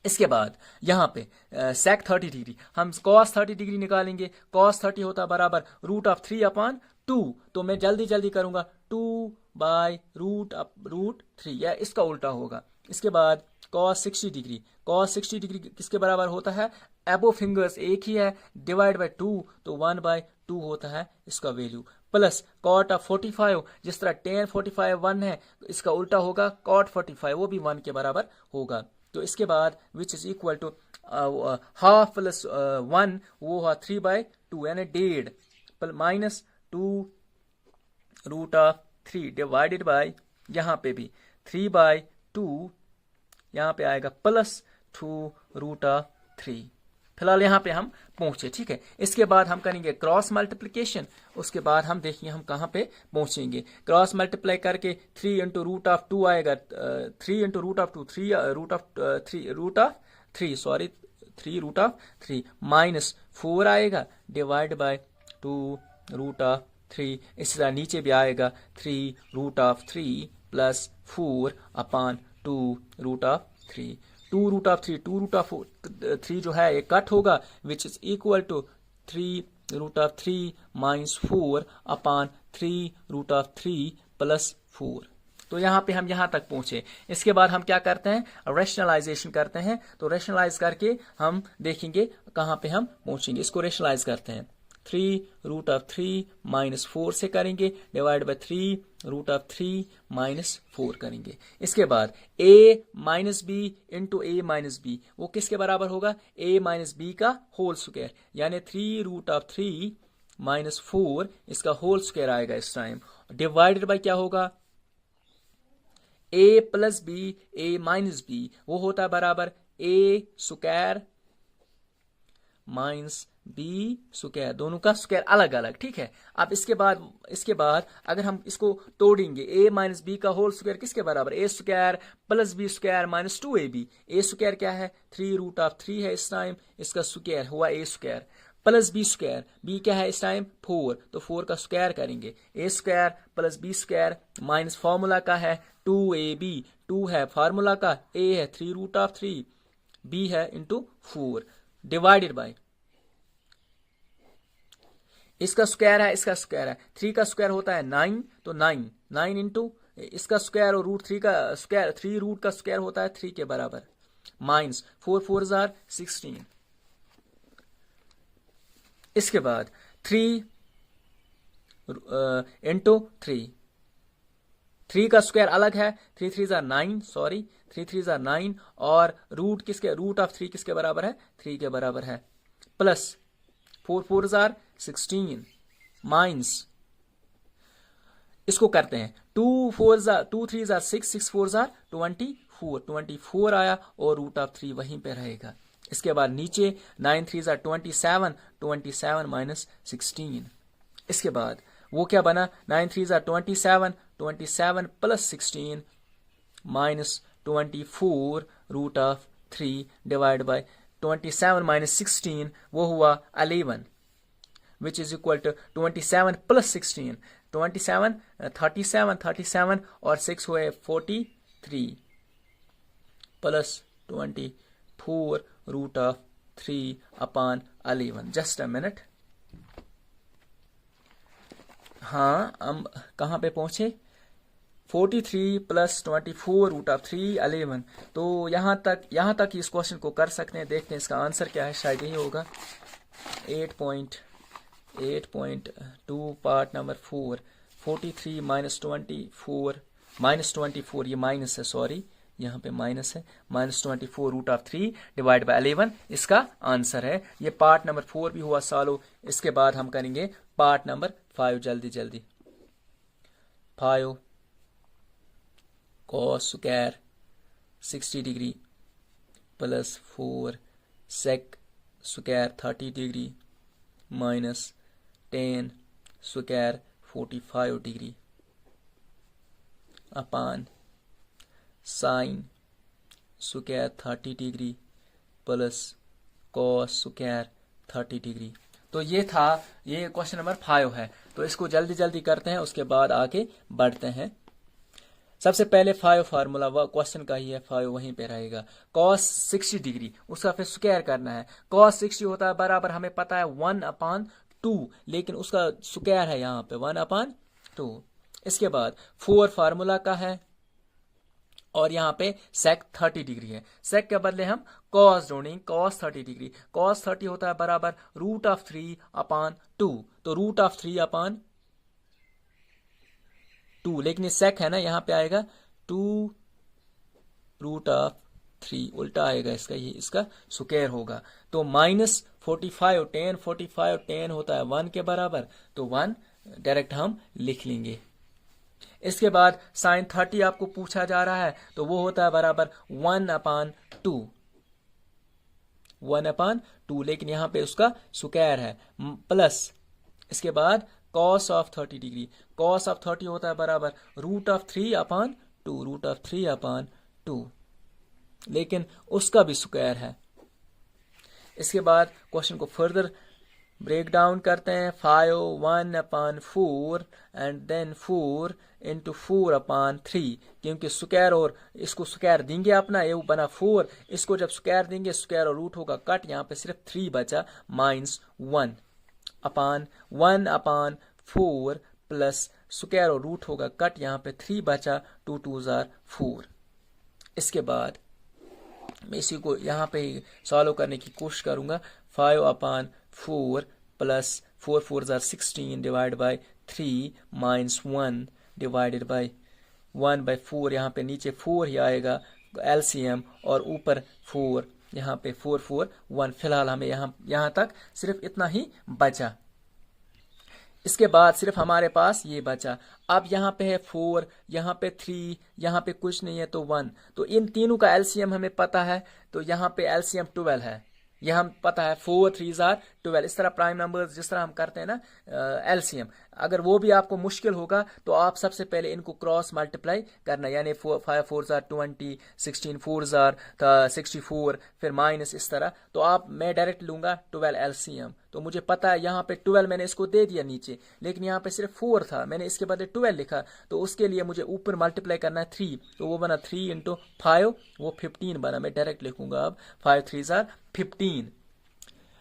इसके बाद यहाँ पे सेक 30 डिग्री, हम कॉस 30 डिग्री निकालेंगे, कॉस 30 होता है बराबर रूट ऑफ 3/2, तो मैं जल्दी जल्दी करूंगा 2/√3, या इसका उल्टा होगा। इसके बाद कॉस 60 डिग्री, कॉस 60 डिग्री किसके बराबर होता है, एबो फिंगर्स एक ही है, डिवाइड बाय 2, तो 1/2 होता है इसका वैल्यू, प्लस कॉट ऑफ 45, जिस तरह टेन 45 1 है, तो इसका उल्टा होगा कॉट 45, वो भी 1 के बराबर होगा। तो इसके बाद which is equal to half plus 1, वो हुआ 3/2, यानी 1.5 माइनस 2√3 डिवाइडेड बाय, यहाँ पे भी 3/2, यहाँ पे आएगा प्लस 2√3। फिलहाल यहाँ पे हम पहुंचे, ठीक है। इसके बाद हम करेंगे क्रॉस मल्टीप्लिकेशन, उसके बाद हम देखिए हम कहाँ पे पहुंचेंगे। क्रॉस मल्टीप्लाई करके 3 इंटू √2 आएगा, 3 इंटू √2 3 माइनस 4 आएगा डिवाइड बाय 2√3। इसी तरह नीचे भी आएगा 3√3 प्लस 4/2√3। 2√3 जो है ये कट होगा, which is equal to 3 root of 3 minus 4 upon 3 root of 3 plus 4। तो यहाँ पे हम यहाँ तक पहुंचे। इसके बाद हम क्या करते हैं, रेशनलाइजेशन करते हैं। तो रेशनलाइज करके हम देखेंगे कहाँ पे हम पहुंचेंगे। इसको रेशनलाइज करते हैं। 3 रूट ऑफ 3 माइनस 4 से करेंगे, divide by 3 root of 3 minus 4 करेंगे। इसके बाद a minus b into a minus b, वो किसके बराबर होगा, a माइनस बी का होल स्क्वायर, यानी 3 रूट ऑफ 3 माइनस 4 इसका होल स्क्वायर आएगा इस टाइम। डिवाइडेड बाय क्या होगा, a plus b a minus b, वो होता है बराबर a square minus b square, दोनों का स्क्वायर अलग अलग, ठीक है। अब इसके बाद अगर हम इसको तोड़ेंगे, a माइनस बी का होल स्क्वायर किसके बराबर, a square plus b square minus 2ab। a square क्या है, 3 रूट ऑफ 3 है इस टाइम, इसका स्क्वायर हुआ a square, plus b square, b क्या है इस टाइम 4, तो 4 का स्क्वायर करेंगे, a square plus b square minus formula का है 2ab, 2 है फार्मूला का, a है 3 रूट ऑफ 3, b है इंटू 4, डिवाइडेड बाय इसका स्क्वायर है, इसका स्क्वायर है, 3 का स्क्वायर होता है 9, तो 9 इंटू इसका स्क्वायर और रूट 3 का स्क्वायर, 3 रूट का स्क्वायर होता है 3 के बराबर, माइनस 4 4 जार 16। इसके बाद 3 इंटू 3 का स्क्वायर अलग है, 3 3 जार 9, सॉरी 3 3 जार 9, और रूट ऑफ 3 किसके बराबर है, 3 के बराबर है, प्लस 4 4 जार 16 माइनस, इसको करते हैं 2 3 जार 6, 6 4 जार 24 आया, और रूट ऑफ 3 वहीं पे रहेगा। इसके बाद नीचे 9 3 जार 27 माइनस 16। इसके बाद वो क्या बना, 9 3 जार 27 plus 16 minus 24 root of 3 divide by 27 minus 16, वो हुआ 11, which is equal to 27 plus 16, 27 37 और 6 हुए 43 plus 24 root of 3 upon 11। Just a minute, हाँ हम कहाँ पे पहुंचे, 43 प्लस 24 रूट ऑफ 3 11। तो यहाँ तक इस क्वेश्चन को कर सकते हैं। देखते हैं इसका आंसर क्या है, शायद यही होगा 8.2 पार्ट नंबर 4, 43 माइनस 24 ये माइनस है, सॉरी यहाँ पे माइनस है, minus 24 root of 3 divide by 11 इसका आंसर है। ये पार्ट नंबर 4 भी हुआ सॉल्व। इसके बाद हम करेंगे पार्ट नंबर 5 जल्दी 5 cos square 60 degree plus 4 sec square 30 degree minus 10 square 45 degree upon sine square 30 degree plus cos square 30 degree. तो ये क्वेश्चन नंबर 5 है। तो इसको जल्दी करते हैं, उसके बाद आगे बढ़ते हैं। सबसे पहले 5 फार्मूला क्वेश्चन का ही है, 5 वहीं पे रहेगा। cos 60 डिग्री उसका फिर स्क्वायर करना है। cos 60 होता है बराबर, हमें पता है 1/2, लेकिन उसका स्क्वायर है यहाँ पे 1/2। इसके बाद 4 फार्मूला का है, और यहाँ पे sec 30 डिग्री है। sec के बदले हम cos जोड़ेंगे, cos 30 डिग्री। cos 30 होता है बराबर √3/2, तो √3/2, लेकिन ये sec है ना, यहाँ पे आएगा 2 √3, उल्टा आएगा इसका, ये इसका स्क्वायर होगा। तो माइनस 45 10 होता है 1 के बराबर, तो 1 डायरेक्ट हम लिख लेंगे। इसके बाद sin 30 आपको पूछा जा रहा है, तो वो होता है बराबर 1/2, लेकिन यहाँ पे उसका स्क्वायर है, प्लस इसके बाद cos of 30 degree. cos of 30 होता है बराबर √3/2, लेकिन उसका भी स्क्वायर है। इसके बाद क्वेश्चन को फर्दर ब्रेक डाउन करते हैं। 5 1/4 एंड देन 4 इंटू 4/3, क्योंकि स्क्वायर और इसको स्क्वायर देंगे अपना, ये बना 4, इसको जब स्क्वायर देंगे स्क्वायर और रूट होगा कट, यहाँ पे सिर्फ 3 बचा -1 अपान 1/4 प्लस स्क्वायर और रूट होगा कट, यहाँ पे 3 बचा, 2 2s are 4। इसके बाद मैं इसी को यहाँ पे सॉल्व करने की कोशिश करूंगा। 5/4 plus 4 4s are 16 divide by 3 minus 1 divided by 1/4, यहाँ पे नीचे 4 ही आएगा एलसीएम, और ऊपर 4, यहाँ पे 4 4 1। फिलहाल हमें यहाँ तक सिर्फ इतना ही बचा। इसके बाद सिर्फ हमारे पास ये बचा। अब यहाँ पे है 4, यहाँ पे 3, यहाँ पे कुछ नहीं है तो 1। तो इन तीनों का एलसीएम हमें पता है, तो यहाँ पे एलसीएम 12 है। यह हम पता है 4 3s are 12। इस तरह प्राइम नंबर्स जिस तरह हम करते हैं ना एलसीएम, अगर वो भी आपको मुश्किल होगा तो आप सबसे पहले इनको क्रॉस मल्टीप्लाई करना, यानी 5 4s are 20, 16 4s are 64, फिर माइनस इस तरह। तो आप मैं डायरेक्ट लूंगा 12 एलसीएम। तो मुझे पता है यहाँ पे 12 मैंने इसको दे दिया नीचे, लेकिन यहाँ पे सिर्फ 4 था, मैंने इसके बदले 12 लिखा, तो उसके लिए मुझे ऊपर मल्टीप्लाई करना है 3, तो वो बना 3 × 5, वो 15 बना। मैं डायरेक्ट लिखूंगा अब 5 3s are 15।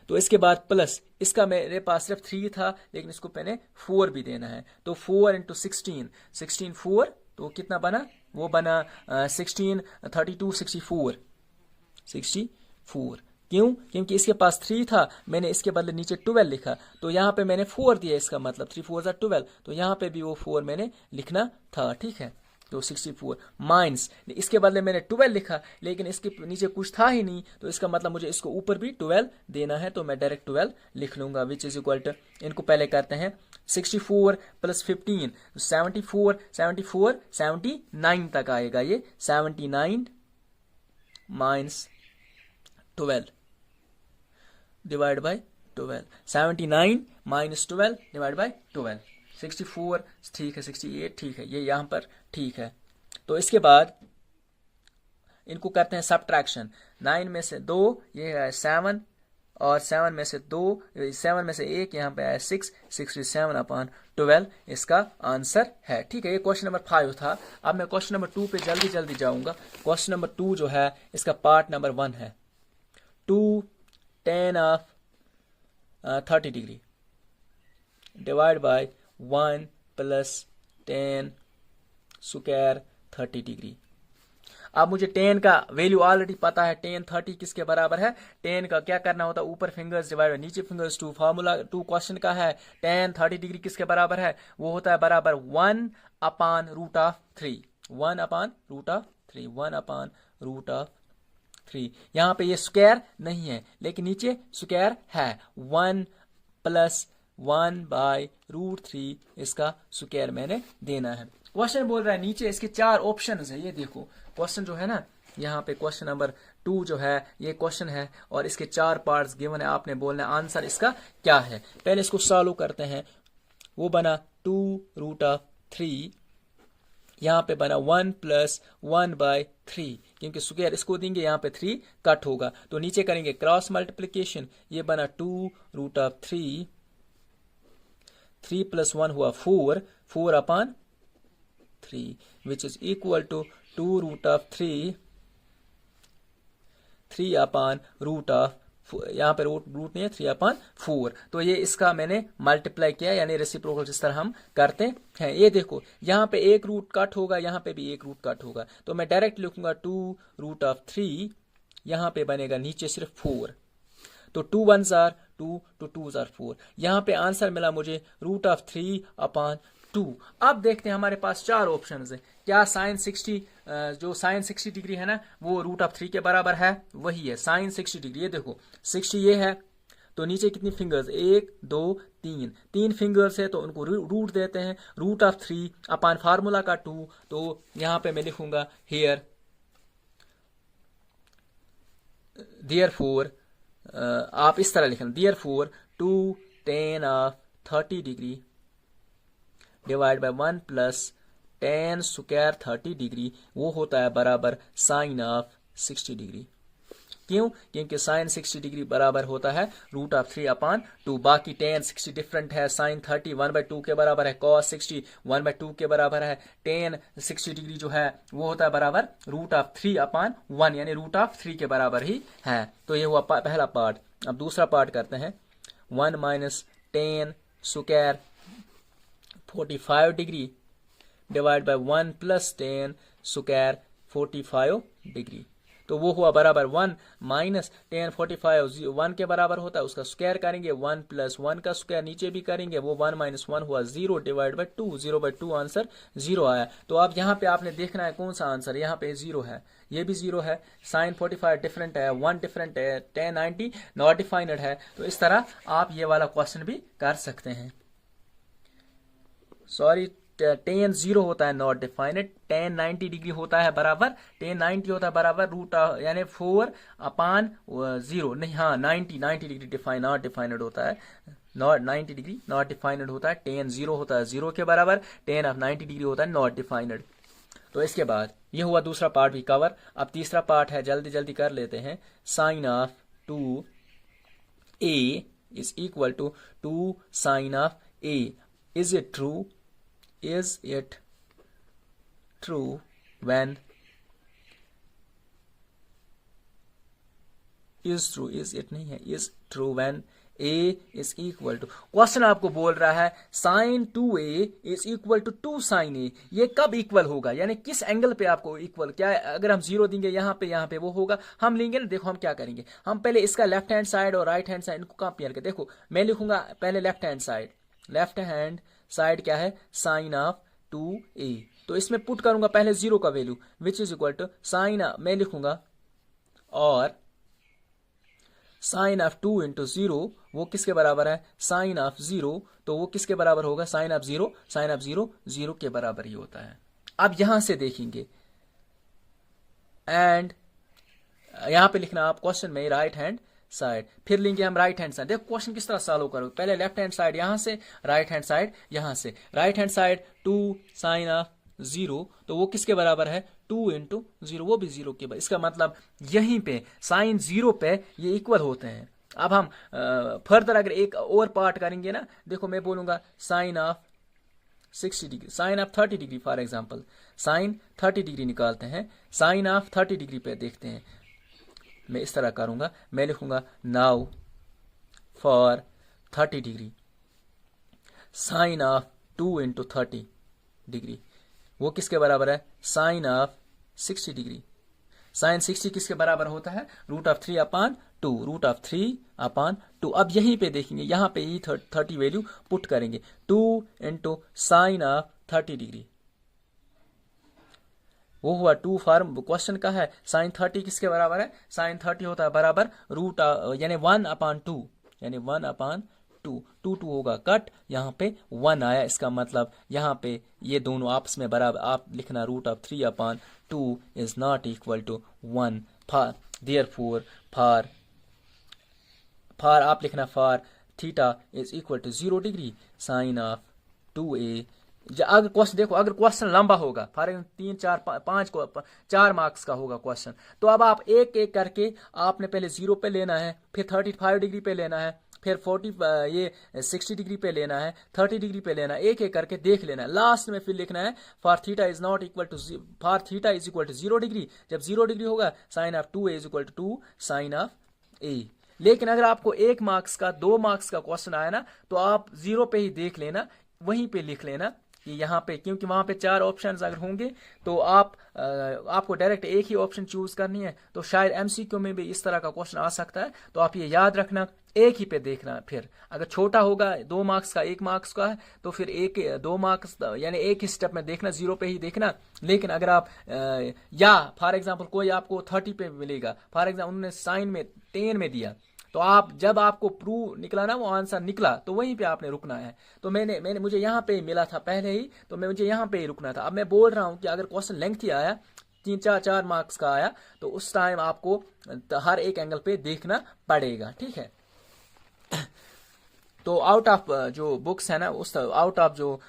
तो इसके बाद प्लस इसका मेरे पास सिर्फ 3 था, लेकिन इसको मैंने 4 भी देना है, तो 4 × 16 16 4, तो कितना बना, वो बना 16 32 64 64। क्यों? क्योंकि इसके पास 3 था, मैंने इसके बदले नीचे 12 लिखा, तो यहाँ पे मैंने 4 दिया, इसका मतलब 3 4s are 12, तो यहाँ पे भी वो 4 मैंने लिखना था। ठीक है, तो 64 माइनस इसके बदले मैंने 12 लिखा, लेकिन इसके नीचे कुछ था ही नहीं, तो इसका मतलब मुझे इसको ऊपर भी 12 देना है, तो मैं डायरेक्ट 12 लिख लूंगा, विच इज इक्वल टू, इनको पहले करते हैं 64 प्लस 15 74 74 79 तक आएगा ये 79 minus 12 divide by 12, 79 minus 12 divide by 12। 64 ठीक है, 68 ठीक है, ये यहाँ पर ठीक है। तो इसके बाद इनको करते हैं सब्ट्रैक्शन। 9 में से 2 ये है 7, और 7 में से 2 7 में से 1 यहाँ पे आया 6, 67/12 इसका आंसर है। ठीक है, ये क्वेश्चन नंबर 5 था। अब मैं क्वेश्चन नंबर 2 पे जल्दी जल्दी जाऊंगा। क्वेश्चन नंबर 2 जो है इसका पार्ट नंबर 1 है। 2 tan of 30 degree divide by 1 plus tan square 30 degree. अब मुझे tan का वैल्यू ऑलरेडी पता है, tan 30 किसके बराबर है। tan का क्या करना होता है, ऊपर फिंगर्स डिवाइड बाय नीचे फिंगर्स 2। फार्मूला 2 क्वेश्चन का है, tan 30 डिग्री किसके बराबर है, वो होता है बराबर 1/√3, 1/√3, 1/√3। यहाँ पे ये स्क्वायर नहीं है, लेकिन नीचे स्क्वायर है। 1 प्लस 1/√3 इसका स्क्वायर मैंने देना है। क्वेश्चन बोल रहा है नीचे इसके 4 ऑप्शंस है। ये देखो क्वेश्चन जो है ना, यहाँ पे क्वेश्चन नंबर 2 जो है ये क्वेश्चन है, और इसके 4 पार्ट्स गिवन है, आपने बोलना है आंसर इसका क्या है। पहले इसको सॉल्व करते हैं। वो बना 2√3, यहाँ पे बना 1 प्लस 1/3, क्योंकि स्क्वायर इसको देंगे, यहाँ पे 3 कट होगा, तो नीचे करेंगे क्रॉस मल्टीप्लिकेशन। ये बना 2√3, 3 प्लस 1 हुआ 4, 4/3 विच इज इक्वल टू 2√3, 3/, यहाँ पे रूट नहीं है, 3/4। तो ये इसका मैंने मल्टीप्लाई किया, यानी रेसिप्रोकल जिस तरह हम करते हैं। ये देखो यहाँ पे एक रूट कट होगा, यहाँ पे भी एक रूट कट होगा, तो मैं डायरेक्ट लिखूंगा 2√3, यहाँ पे बनेगा नीचे सिर्फ 4, तो 2 1s are 2, 2 2s are 4। यहाँ पे आंसर मिला मुझे √3/2। अब देखते हैं हमारे पास 4 ऑप्शंस है। क्या sin 60 जो sin 60 डिग्री है ना, वो √3 के बराबर है, वही है sin 60 डिग्री। ये देखो 60 ये है, तो नीचे कितनी फिंगर्स, 1 2 3 फिंगर्स है, तो उनको रूट देते हैं। √3 अपॉन फार्मूला का 2, तो यहाँ पे मैं लिखूंगा हियर therefore आप इस तरह लिखना, therefore 2 tan of 30 degree divide by 1 plus tan square 30 degree, वो होता है बराबर साइन ऑफ 60 डिग्री। क्यों? क्योंकि साइन 60 डिग्री बराबर होता है √3/2। बाकी tan 60 डिफरेंट है, साइन 30 1/2 के बराबर है, cos 60 1/2 के बराबर है, tan 60 डिग्री जो है वो होता है बराबर √3/1, यानी √3 के बराबर ही है। तो ये हुआ पहला पार्ट। अब दूसरा पार्ट करते हैं। 1 minus tan square 45 degree divide by 1 plus tan square 45 degree, तो वो हुआ बराबर 1 माइनस tan 45 1 के बराबर होता है, उसका स्क्वायर करेंगे 1 प्लस 1 का स्क्वायर नीचे भी करेंगे, वो 1 माइनस 1 हुआ 0 डिवाइड बाय 2, 0/2 आंसर 0 आया। तो अब यहाँ पे आपने देखना है कौन सा आंसर, यहाँ पे 0 है, ये भी 0 है, sin 45 डिफरेंट है, 1 डिफरेंट है, tan 90 नॉट डिफाइंड है। तो इस तरह आप ये वाला क्वेश्चन भी कर सकते हैं। सॉरी, tan 0 होता है नॉट डिफाइनेड, tan 90 डिग्री होता है बराबर, tan 90 होता है बराबर रूट यानी 4/0 नहीं, हाँ 90 डिग्री डिफाइन नॉट डिफाइनेड होता है, नॉट 90 डिग्री नॉट डिफाइनेड होता है, tan 0 होता है 0 के बराबर, tan ऑफ 90 डिग्री होता है नॉट डिफाइनेड। तो इसके बाद ये हुआ दूसरा पार्ट भी कवर। अब तीसरा पार्ट है, जल्दी जल्दी कर लेते हैं। Sine of 2a is equal to 2 sine of a, is it true, is it true when is true, is it नहीं है, is true when a is equal to, question आपको बोल रहा है sin 2a is equal to 2 sin a, ये कब इक्वल होगा, यानी किस एंगल पे आपको इक्वल, क्या अगर हम 0 देंगे यहाँ पे वो होगा, हम लेंगे ना। देखो हम क्या करेंगे, हम पहले इसका लेफ्ट हैंड साइड और राइट हैंड साइड इनको कंपेयर कर, देखो मैं लिखूंगा पहले left hand side, left hand side क्या है, साइन ऑफ 2a, तो इसमें पुट करूंगा पहले 0 का value which is equal to sine, मैं लिखूंगा और साइन ऑफ 2 इंटू 0 वो किसके बराबर है, साइन ऑफ 0, तो वो किसके बराबर होगा, साइन ऑफ 0, साइन ऑफ 0 0 के बराबर ही होता है। अब यहां से देखेंगे एंड यहां पे लिखना आप क्वेश्चन में राइट हैंड साइड, फिर लेंगे हम राइट हैंड साइड। देखो क्वेश्चन किस तरह सॉल्व करोगे, पहले लेफ्ट हैंड साइड यहां से, राइट हैंड साइड यहां से। Right hand side 2 sine of 0, तो वो किसके बराबर है, 2 इंटू 0, वो भी 0 के बराबर। इसका मतलब यहीं पे साइन 0 पे ये इक्वल होते हैं। अब हम फर्दर अगर एक और पार्ट करेंगे ना, देखो मैं बोलूंगा sine of 60 degree, sine of 30 degree, for example sine 30 degree निकालते हैं, साइन ऑफ 30 डिग्री पे देखते हैं। मैं इस तरह करूंगा, मैं लिखूंगा now for 30 degree sine of 2 into 30 degree, वो किसके बराबर है, साइन ऑफ 60 डिग्री। साइन 60 किसके बराबर होता है, रूट ऑफ 3/2, रूट ऑफ 3/2। अब यहीं पे देखेंगे, यहां पे ही 30 वैल्यू पुट करेंगे, 2 इंटू साइन ऑफ 30 डिग्री, वो हुआ 2 फॉर्म क्वेश्चन का है। साइन 30 किसके बराबर है, साइन 30 होता है बराबर रूट यानी 1/2, यानी 1/2, 2 होगा कट, यहाँ पे 1 आया, इसका मतलब यहाँ पे ये दोनों आपस में बराबर, आप लिखना root of 3/2 is not equal to 1, therefore for आप लिखना for theta is equal to 0 degree sine of 2a। अगर क्वेश्चन देखो, अगर क्वेश्चन लंबा होगा, फॉर एग्जाम्पल 3 4 5 को 4 मार्क्स का होगा क्वेश्चन, तो अब आप एक एक करके आपने पहले 0 पे लेना है, फिर 35 डिग्री पे लेना है, फिर 60 डिग्री पे लेना है, 30 डिग्री पे लेना है, एक एक करके देख लेना है। लास्ट में फिर लिखना है for theta is not equal to, for theta is equal to 0 degree, जब 0 डिग्री होगा sine of 2a is equal to 2 sine of a। लेकिन अगर आपको 1 मार्क्स का 2 मार्क्स का क्वेश्चन आया ना, तो आप 0 पे ही देख लेना, वहीं पे लिख लेना कि यहाँ पे, क्योंकि वहां पे 4 ऑप्शंस अगर होंगे तो आपको डायरेक्ट एक ही ऑप्शन चूज करनी है, तो शायद एमसीक्यू में भी इस तरह का क्वेश्चन आ सकता है। तो आप ये याद रखना, एक ही पे देखना। फिर अगर छोटा होगा 2 मार्क्स का 1 मार्क्स का है, तो फिर 2 मार्क्स यानी एक ही स्टेप में देखना, 0 पे ही देखना। लेकिन अगर आप या फॉर एग्जाम्पल कोई आपको 30 पे मिलेगा, फॉर एग्जाम्पल उन्होंने साइन में 10 में दिया, तो आप जब आपको प्रूव निकला ना, वो आंसर निकला, तो वहीं पे आपने रुकना है। तो मुझे यहाँ पे मिला था पहले ही, तो मुझे यहाँ पे ही रुकना था। अब मैं बोल रहा हूँ कि अगर क्वेश्चन लेंथी आया, 3 4 मार्क्स का आया, तो उस टाइम आपको हर एक एंगल पे देखना पड़ेगा, ठीक है। तो आउट ऑफ जो बुक्स है ना, उस आउट ऑफ जो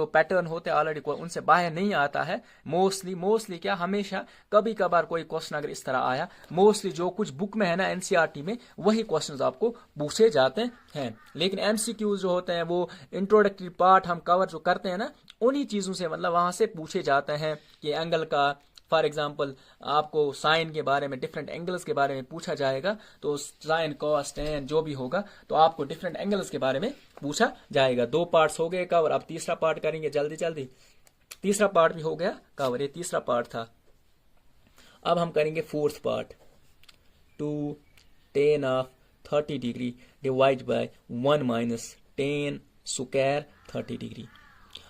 पैटर्न होते हैं ऑलरेडी उनसे बाहर नहीं आता है मोस्टली क्या, हमेशा कभी कभार कोई क्वेश्चन अगर इस तरह आया, मोस्टली जो कुछ बुक में है ना एनसीईआरटी में, वही क्वेश्चंस आपको पूछे जाते हैं। लेकिन एमसीक्यूज जो होते हैं, वो इंट्रोडक्टरी पार्ट हम कवर जो करते हैं ना, उन्हीं चीजों से मतलब वहां से पूछे जाते हैं कि एंगल का फॉर एग्जांपल आपको साइन के बारे में, डिफरेंट एंगल्स के बारे में पूछा जाएगा, तो साइन कॉस टेन जो भी होगा तो आपको डिफरेंट एंगल्स के बारे में पूछा जाएगा। 2 पार्ट्स हो गए कवर, अब तीसरा पार्ट करेंगे जल्दी जल्दी। तीसरा पार्ट भी हो गया कवर, ये तीसरा पार्ट था। अब हम करेंगे fourth part. 2 tan of 30 degree divide by 1 minus tan square 30 degree.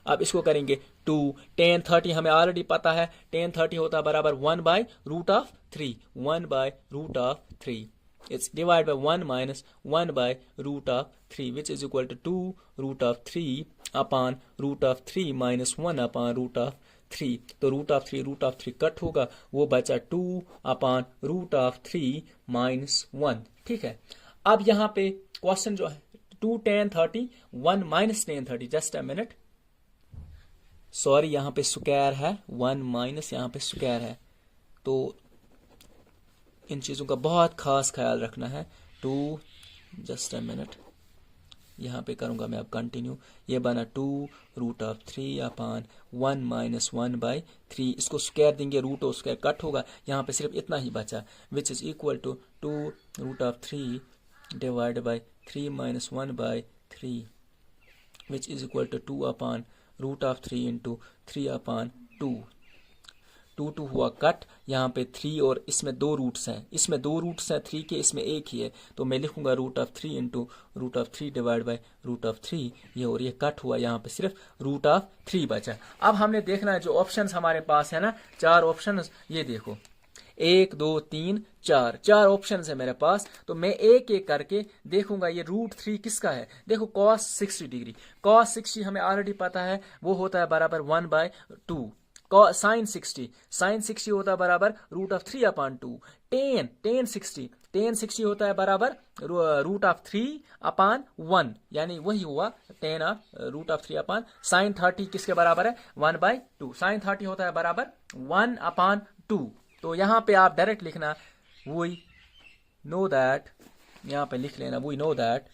अब इसको करेंगे 2 tan 30 हमें ऑलरेडी पता है, tan 30 होता है बराबर 1 by root of 3, 1 by root of 3। It's divided by 1 minus 1 by root of 3, which is equal to 2 root of 3 upon root of 3 minus 1 upon root of 3। तो root of 3 कट होगा, वो बचा 2 upon root of 3 minus 1। ठीक है, अब यहाँ पे क्वेश्चन जो है 2 tan 30 1 minus tan 30, just a minute, sorry यहाँ पे स्क्वायर है, 1 माइनस यहाँ पे स्क्वायर है, तो इन चीज़ों का बहुत खास ख्याल रखना है। 2 जस्ट अ मिनट, यहाँ पे करूँगा मैं अब कंटिन्यू। ये बना 2 root of 3 upon 1 minus 1 by 3, इसको स्क्वायर देंगे, रूट और स्क्वायर कट होगा, यहाँ पे सिर्फ इतना ही बचा, which is equal to 2 root of 3 divide by 3 minus 1 by 3, which is equal to 2 upon root of 3 into 3 upon 2। 2 हुआ कट, यहाँ पे 3 और इसमें 2 रूट्स हैं, इसमें 2 रूट्स हैं 3 के, इसमें एक ही है, तो मैं लिखूंगा root of 3 into root of 3 divide by root of 3, ये और ये कट हुआ, यहाँ पे सिर्फ रूट ऑफ 3 बचा। अब हमने देखना है जो ऑप्शंस हमारे पास है ना, 4 ऑप्शंस, ये देखो 1 2 3 4 ऑप्शन है मेरे पास, तो मैं एक एक करके देखूंगा ये रूट 3 किसका है। देखो cos 60 डिग्री, cos 60 हमें ऑलरेडी पता है, वो होता है बराबर 1 बाय 2। साइन 60 होता है बराबर रूट ऑफ 3 अपान 2। टेन 60 होता है बराबर रूट ऑफ 3 अपान 1, यानी वही हुआ tan of root of 3 upon sine 30 किसके बराबर है 1 बाई 2। साइन 30 होता है बराबर 1 अपान 2। तो यहाँ पे आप डायरेक्ट लिखना वी नो दैट, यहाँ पे लिख लेना we know that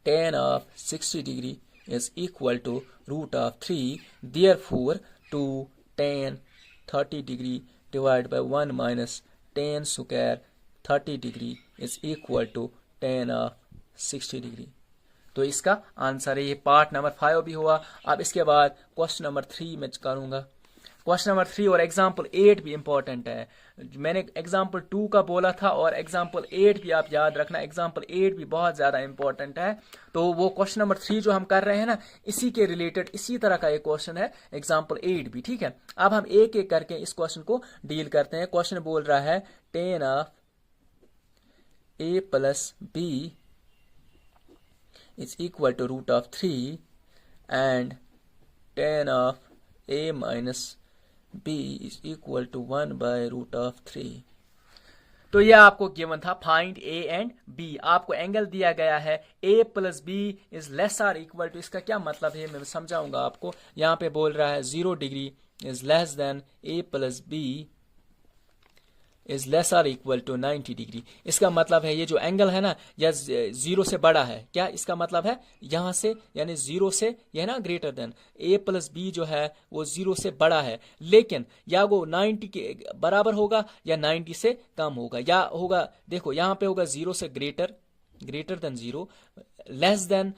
tan of 60 degree is equal to root of 3, therefore 2 tan 30 degree divided by 1 minus tan square 30 degree is equal to tan of 60 degree। तो इसका आंसर है, ये पार्ट नंबर 5 भी हुआ। अब इसके बाद क्वेश्चन नंबर 3 में करूंगा। क्वेश्चन नंबर 3 और एग्जाम्पल 8 भी इंपॉर्टेंट है। मैंने एग्जाम्पल 2 का बोला था और एग्जाम्पल 8 भी आप याद रखना, एग्जाम्पल 8 भी बहुत ज्यादा इंपॉर्टेंट है। तो वो क्वेश्चन नंबर 3 जो हम कर रहे हैं ना, इसी के रिलेटेड इसी तरह का एक क्वेश्चन है एग्जाम्पल 8 भी। ठीक है, अब हम एक एक करके इस क्वेश्चन को डील करते हैं। क्वेश्चन बोल रहा है tan of a plus b is equal to root of 3 and tan of a minus b is equal to 1 by root of 3। तो यह आपको गिवन था, फाइंड a एंड b। आपको एंगल दिया गया है a plus b is less or equal to, इसका क्या मतलब है मैं समझाऊंगा आपको। यहाँ पे बोल रहा है 0 degree is less than a plus b is less or equal to 90 degree. इसका मतलब है ये जो एंगल है ना, या 0 से बड़ा है, क्या इसका मतलब है यहां से, यानी 0 से यह ना greater than a plus b जो है वो 0 से बड़ा है, लेकिन या वो 90 के बराबर होगा या 90 से कम होगा, या होगा देखो यहाँ पे होगा 0 से ग्रेटर देन 0, लेस देन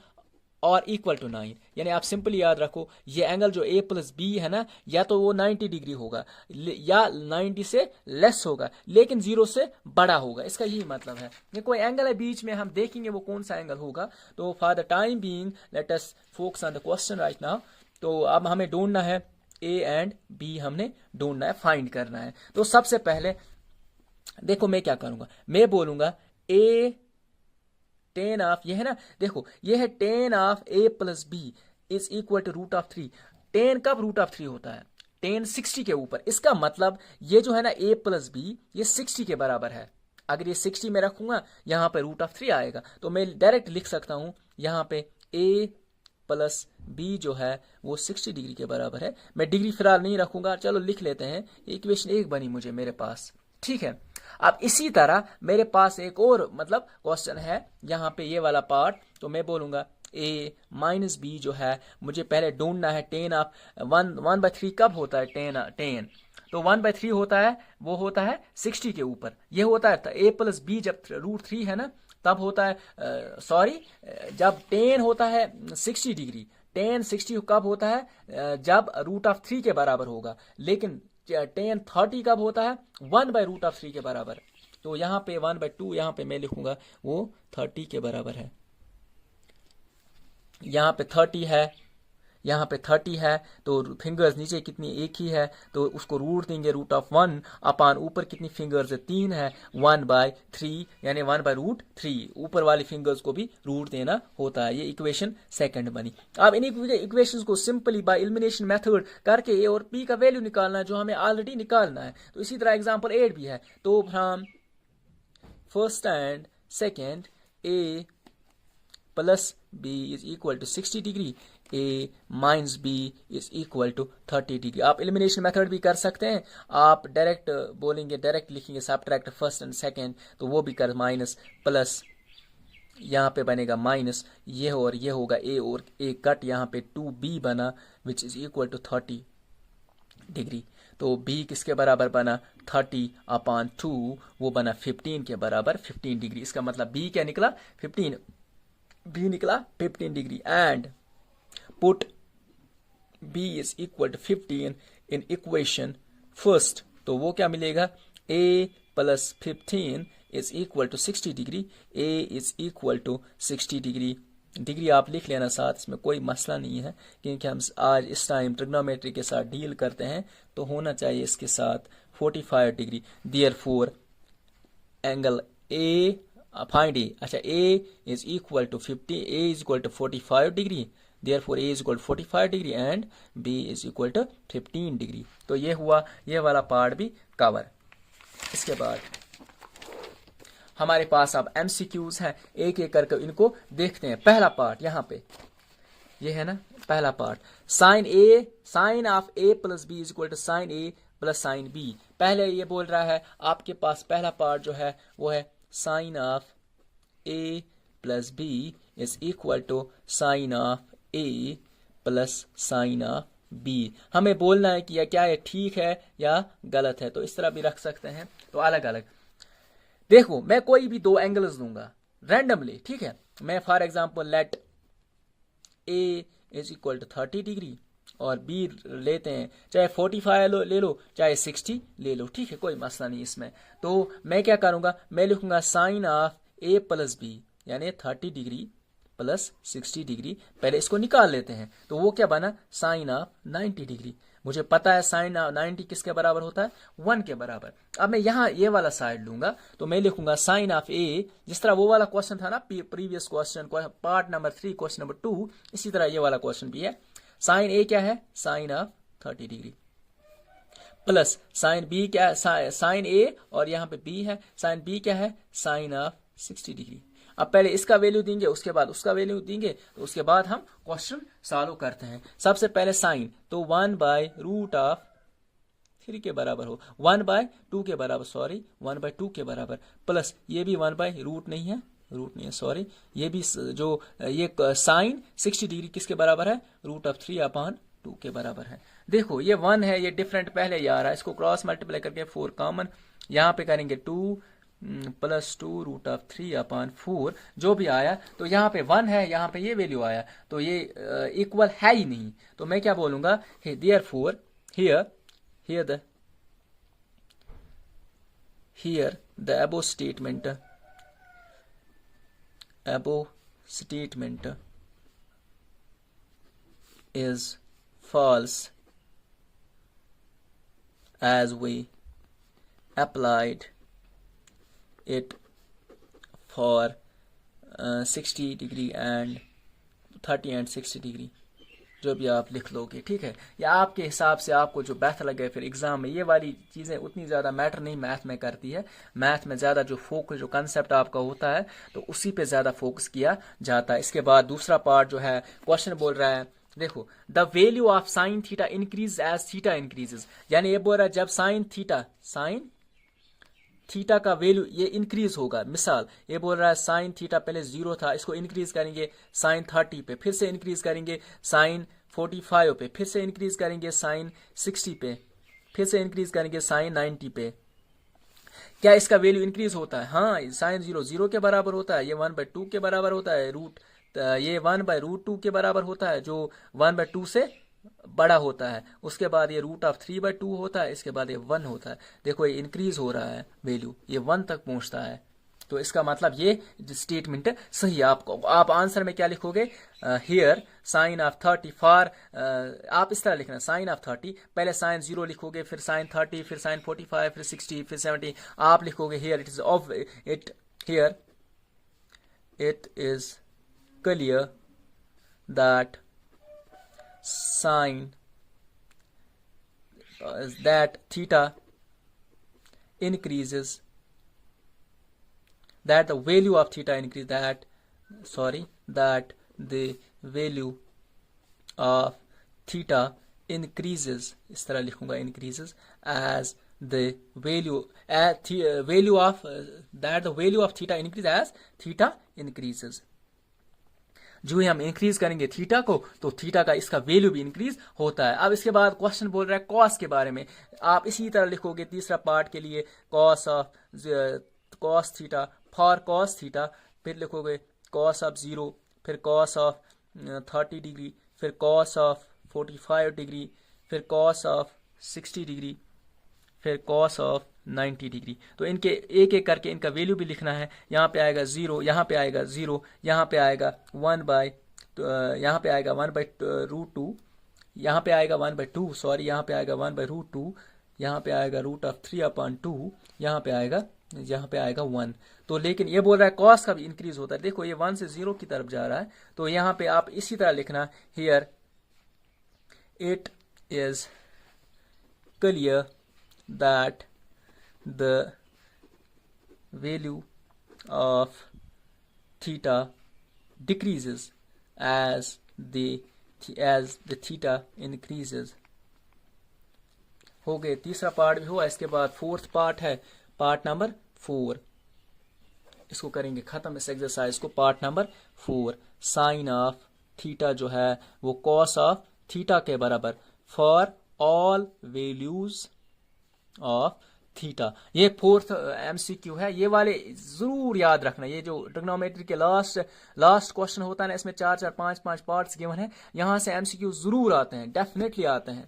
और इक्वल टू 9। यानी आप सिंपली याद रखो ये एंगल जो a प्लस बी है ना, या तो वो 90 डिग्री होगा या 90 से लेस होगा, लेकिन 0 से बड़ा होगा, इसका यही मतलब है। ये कोई एंगल है बीच में, हम देखेंगे वो कौन सा एंगल होगा। तो for the time being let us focus on the question right now. तो अब हमें ढूंढना है a एंड b, हमने ढूंढना है, फाइंड करना है। तो सबसे पहले देखो मैं क्या करूंगा, मैं बोलूंगा a टेन ऑफ, ये है ना, देखो ये है tan of a plus b is equal to root of 3। Tan कब रूट ऑफ 3 होता है, टेन 60 के ऊपर। इसका मतलब ये जो है ना a प्लस बी ये 60 के बराबर है। अगर ये 60 में रखूंगा यहाँ पे रूट ऑफ 3 आएगा, तो मैं डायरेक्ट लिख सकता हूं यहाँ पे a प्लस बी जो है वो 60 डिग्री के बराबर है। मैं डिग्री फिलहाल नहीं रखूंगा, चलो लिख लेते हैं, इक्वेशन 1 बनी मुझे मेरे पास। ठीक है, अब इसी तरह मेरे पास एक और मतलब क्वेश्चन है यहाँ पे ये वाला पार्ट। तो मैं बोलूंगा ए माइनस बी जो है मुझे पहले ढूंढना है टेन ऑफ 1/3 कब होता है टेन तो 1/3 होता है वो होता है 60 के ऊपर ये होता है ए प्लस बी जब √3 है ना तब होता है सॉरी जब टेन होता है 60 डिग्री टेन 60 कब होता है जब √3 के बराबर होगा लेकिन टेन 30 कब होता है 1/√3 के बराबर तो यहाँ पे 1/2 यहाँ पे मैं लिखूंगा वो 30 के बराबर है यहाँ पे 30 है यहाँ पे 30 है तो फिंगर्स नीचे कितनी एक ही है तो उसको रूट देंगे √1 अपान ऊपर कितनी फिंगर्स है 3 है 1/3 यानी 1/√3 ऊपर वाली फिंगर्स को भी रूट देना होता है ये इक्वेशन सेकंड बनी। अब इन इक्वेशंस को सिंपली बाय एलिमिनेशन मेथड करके ए और बी का वैल्यू निकालना है जो हमें ऑलरेडी निकालना है तो इसी तरह एग्जांपल 8 भी है तो from first and second a plus b is equal to 60 degree a minus b is equal to 30 degree. आप एलिमिनेशन मेथड भी कर सकते हैं आप डायरेक्ट बोलेंगे डायरेक्ट लिखेंगे सब्ट्रैक्ट फर्स्ट एंड सेकंड तो वो भी कर माइनस प्लस यहाँ पे बनेगा माइनस ये और ये होगा a और a कट यहाँ पे 2b बना which is equal to 30 degree तो b किसके बराबर बना 30/2 वो बना 15 के बराबर 15 डिग्री इसका मतलब b क्या निकला 15 b निकला 15 degree and put b is equal to 15 in equation first तो वो क्या मिलेगा a plus 15 is equal to 60 degree a is equal to 60 degree degree आप लिख लेना साथ इसमें कोई मसला नहीं है क्योंकि हम आज इस टाइम ट्रिग्नोमेट्री के साथ डील करते हैं तो होना चाहिए इसके साथ 45 degree therefore angle a find a अच्छा a is equal to 50 a is equal to 45 degree therefore a is equal to 45 degree and b is equal to 15 degree तो ये हुआ ये वाला पार्ट भी कवर। इसके बाद हमारे पास अब MCQs हैं एक एक करके इनको देखते हैं। पहला पार्ट यहाँ पे ये है ना पहला part sine of a plus b is equal to sine a plus sine b पहले ये बोल रहा है आपके पास पहला पार्ट जो है वो है sine of a plus b is equal to sine of a plus sine of b हमें बोलना है कि क्या ये ठीक है या गलत है तो इस तरह भी रख सकते हैं तो अलग अलग देखो मैं कोई भी दो एंगल्स दूंगा रैंडमली ठीक है मैं for example let a is equal to 30 degree और b लेते हैं चाहे 45 ले लो चाहे 60 ले लो ठीक है कोई मसला नहीं इसमें तो मैं क्या करूंगा मैं लिखूंगा sine of a plus b यानी 30 डिग्री प्लस 60 डिग्री पहले इसको निकाल लेते हैं तो वो क्या बना साइन ऑफ 90 डिग्री मुझे पता है साइन ऑफ 90 किसके बराबर होता है 1 के बराबर। अब मैं यहाँ ये वाला साइड लूंगा तो मैं लिखूंगा साइन ऑफ a जिस तरह वो वाला क्वेश्चन था ना previous question part number 3 question number 2 इसी तरह ये वाला क्वेश्चन भी है साइन a क्या है sine of 30 degree plus sine b क्या है साइन a और यहाँ पे b है साइन b क्या है साइन ऑफ 60 डिग्री। अब पहले इसका वैल्यू देंगे उसके बाद उसका वैल्यू देंगे तो उसके बाद हम क्वेश्चन सॉल्व करते हैं। सबसे पहले साइन तो 1/√3 के बराबर हो 1/2 के बराबर सॉरी 1/2 के बराबर प्लस ये भी 1/रूट नहीं है सॉरी ये भी जो ये साइन 60 डिग्री किसके बराबर है √3/2 के बराबर है। देखो ये 1 है ये डिफरेंट पहले ही आ रहा है इसको क्रॉस मल्टीप्लाई करके 4 कॉमन यहाँ पे करेंगे 2 प्लस 2 √3/4 जो भी आया तो यहाँ पे 1 है यहाँ पे ये वैल्यू आया तो ये इक्वल है ही नहीं तो मैं क्या बोलूंगा therefore here the above statement is false as we applied it for 60 degree and 30 and 60 degree जो भी आप लिख लोगे ठीक है या आपके हिसाब से आपको जो बेहतर लगे फिर एग्जाम में ये वाली चीज़ें उतनी ज़्यादा मैटर नहीं मैथ में करती है मैथ में ज़्यादा जो फोकस जो कंसेप्ट आपका होता है तो उसी पे ज़्यादा फोकस किया जाता है। इसके बाद दूसरा पार्ट जो है क्वेश्चन बोल रहा है देखो the value of sine theta increase as theta increases यानी ये बोल रहा है जब साइन थीटा का वैल्यू ये इंक्रीज होगा। मिसाल ये बोल रहा है साइन थीटा पहले 0 था, इसको इंक्रीज करेंगे साइन 30 पे, फिर से इंक्रीज करेंगे साइन 45 पे, फिर से इंक्रीज करेंगे साइन 60 पे, फिर से इंक्रीज करेंगे साइन 90 पे। क्या इसका वैल्यू इंक्रीज होता है? हाँ, साइन 0 0 के बराबर होता है, ये 1/2 के बराबर होता है, ये 1/√2 के बराबर होता है जो 1/2 से बड़ा होता है। उसके बाद ये √3/2 होता है, इसके बाद ये 1 होता है। देखो ये इंक्रीज हो रहा है वैल्यू, ये 1 तक पहुंचता है। तो इसका मतलब ये स्टेटमेंट सही है। आप आंसर में क्या लिखोगे? हियर साइन ऑफ 30 फॉर, आप इस तरह लिखना साइन ऑफ 30, पहले साइन 0 लिखोगे, फिर साइन 30, फिर साइन 45, फिर 60, फिर 70। आप लिखोगे here it is of it, here it is clear that sine that theta increases, that the value of theta increase, that the value of theta increases, इस तरह लिखूंगा increases as the value of that the value of theta increases as theta increases। जो ही हम इंक्रीज करेंगे थीटा को तो थीटा का इसका वैल्यू भी इंक्रीज होता है। अब इसके बाद क्वेश्चन बोल रहा है कॉस के बारे में। आप इसी तरह लिखोगे तीसरा पार्ट के लिए cos theta for cos theta, फिर लिखोगे कॉस ऑफ 0, फिर कॉस ऑफ 30 डिग्री, फिर कॉस ऑफ 45 डिग्री, फिर कॉस ऑफ 60 डिग्री, फिर कॉस ऑफ 90 डिग्री। तो इनके एक एक करके इनका वैल्यू भी लिखना है। यहाँ पे आएगा 0, यहाँ पे आएगा 0, यहाँ पे आएगा 1/, यहाँ पे आएगा 1/√2, यहाँ पे आएगा 1/2, सॉरी यहाँ पे आएगा 1/√2, यहाँ पे आएगा √3/2, यहाँ पे आएगा 1। तो लेकिन ये बोल रहा है कॉस का भी इंक्रीज होता है। देखो ये 1 से 0 की तरफ जा रहा है, तो यहाँ पे आप इसी तरह लिखना here it is clear that the value of theta decreases as the theta increases। हो गए, तीसरा पार्ट भी हुआ। इसके बाद फोर्थ पार्ट है, पार्ट नंबर 4। इसको करेंगे खत्म इस एक्सरसाइज को। Part number 4, sine of theta जो है वो कॉस ऑफ थीटा के बराबर for all values of theta. ये फोर्थ एमसीक्यू है, ये वाले जरूर याद रखना। ये जो ट्रिग्नोमेट्री के लास्ट क्वेश्चन होता है ना, इसमें 4 5 पार्ट्स गिवन है, यहां से एमसीक्यू जरूर आते हैं, डेफिनेटली आते हैं।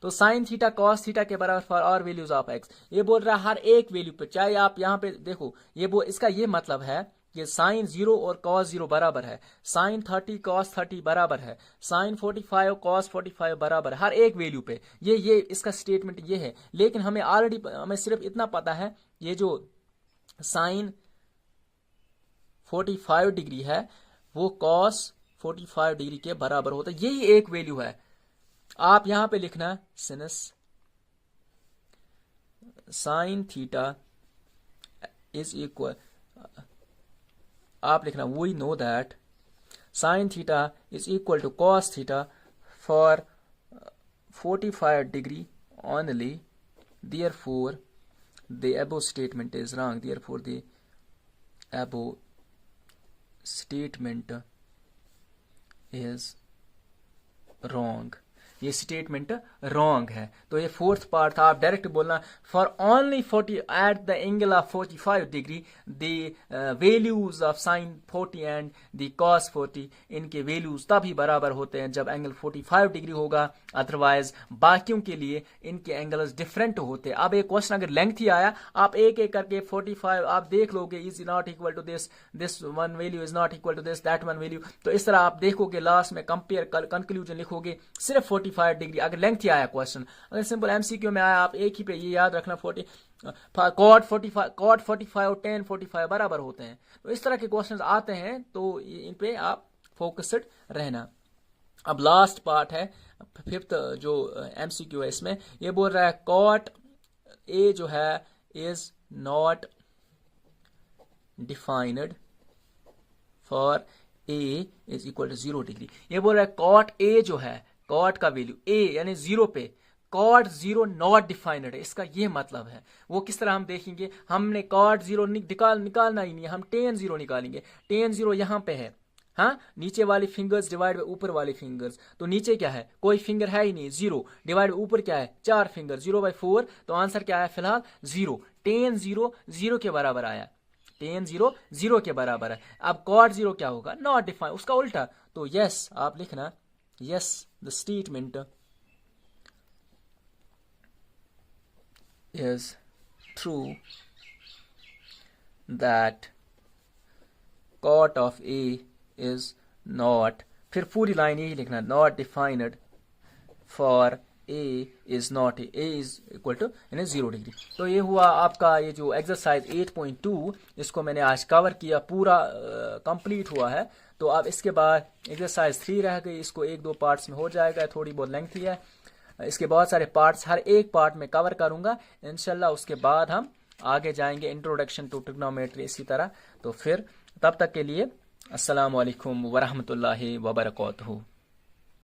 तो साइन थीटा कॉस थीटा के बराबर फॉर और वैल्यूज ऑफ एक्स, ये बोल रहा है हर एक वैल्यू पे, चाहे आप यहाँ पे देखो इसका ये मतलब है कि साइन 0 और कॉस 0 बराबर है, साइन 30 कॉस 30 बराबर है, साइन 45 कॉस 45 बराबर है हर एक वैल्यू पे। ये इसका स्टेटमेंट ये है। लेकिन हमें सिर्फ इतना पता है ये जो साइन 45 डिग्री है वो कॉस 45 डिग्री के बराबर होता है, यही एक वैल्यू है। आप यहां पे लिखना since sine theta is equal, आप लिखना we know that sine theta is equal to cos theta for 45 degree only, therefore the above statement is wrong, therefore the above statement is wrong। ये स्टेटमेंट रॉन्ग है। तो ये फोर्थ पार्ट था, आप डायरेक्ट बोलना for only 40 at the angle of 45 degree the values of sine 40 and the cos 40, इनके वैल्यूज तभी बराबर होते हैं जब एंगल 45 डिग्री होगा, अदरवाइज बाकियों के लिए इनके एंगल्स डिफरेंट होते हैं। अब एक क्वेश्चन अगर लेंथी आया, आप एक एक करके 45 आप देख लोगे, is not equal to this one value is not equal to this that one value. तो इस तरह आप देखोगे, लास्ट में कंपेयर कंक्लूजन लिखोगे सिर्फ 45 डिग्री। अगर लेंथी आया क्वेश्चन, अगर सिंपल एमसीक्यू में आया, आप एक ही पे ये याद रखना 40 कॉट 45 और tan 45 बराबर होते हैं। तो इस तरह के क्वेश्चंस आते हैं, तो इन पे आप फोकस्ड रहना। अब लास्ट पार्ट है, फिफ्थ जो एमसीक्यू है, इसमें ये बोल रहा है कॉट ए जो है is not defined for a is equal to 0 degree. ये बोल रहा है कॉट ए जो है, कॉट का वैल्यू ए यानी 0 पे, कॉट 0 नॉट डिफाइंड है, इसका ये मतलब है। वो किस तरह हम देखेंगे, हमने कॉट 0 निकालना ही नहीं है, हम tan 0 निकालेंगे। tan 0 यहाँ पे है, हाँ, नीचे वाली फिंगर्स डिवाइड बाय ऊपर वाली फिंगर्स, तो नीचे क्या है, कोई फिंगर है ही नहीं, 0 डिवाइड बाय ऊपर क्या है, 4 फिंगर, 0/4, तो आंसर क्या है फिलहाल 0। tan 0 0 के बराबर आया, tan 0 0 के बराबर है। अब cot 0 क्या होगा, नॉट डिफाइंड, उसका उल्टा। तो यस आप लिखना, yes the statement is true that cot of a is not, फिर पूरी लाइन यही लिखना, not defined for a is not, a is equal to यानी 0 डिग्री। तो ये हुआ आपका ये जो एक्सरसाइज 8.2, इसको मैंने आज कवर किया, पूरा कंप्लीट हुआ है। तो अब इसके बाद एक्सरसाइज 3 रह गई, इसको 1-2 पार्ट्स में हो जाएगा, थोड़ी बहुत लेंथी है, इसके बहुत सारे पार्ट्स, हर एक पार्ट में कवर करूंगा इंशाल्लाह। उसके बाद हम आगे जाएंगे इंट्रोडक्शन टू ट्रिग्नोमेट्री इसी तरह। तो फिर तब तक के लिए अस्सलाम वालेकुम वरहमतुल्लाहि वबरकातुहू।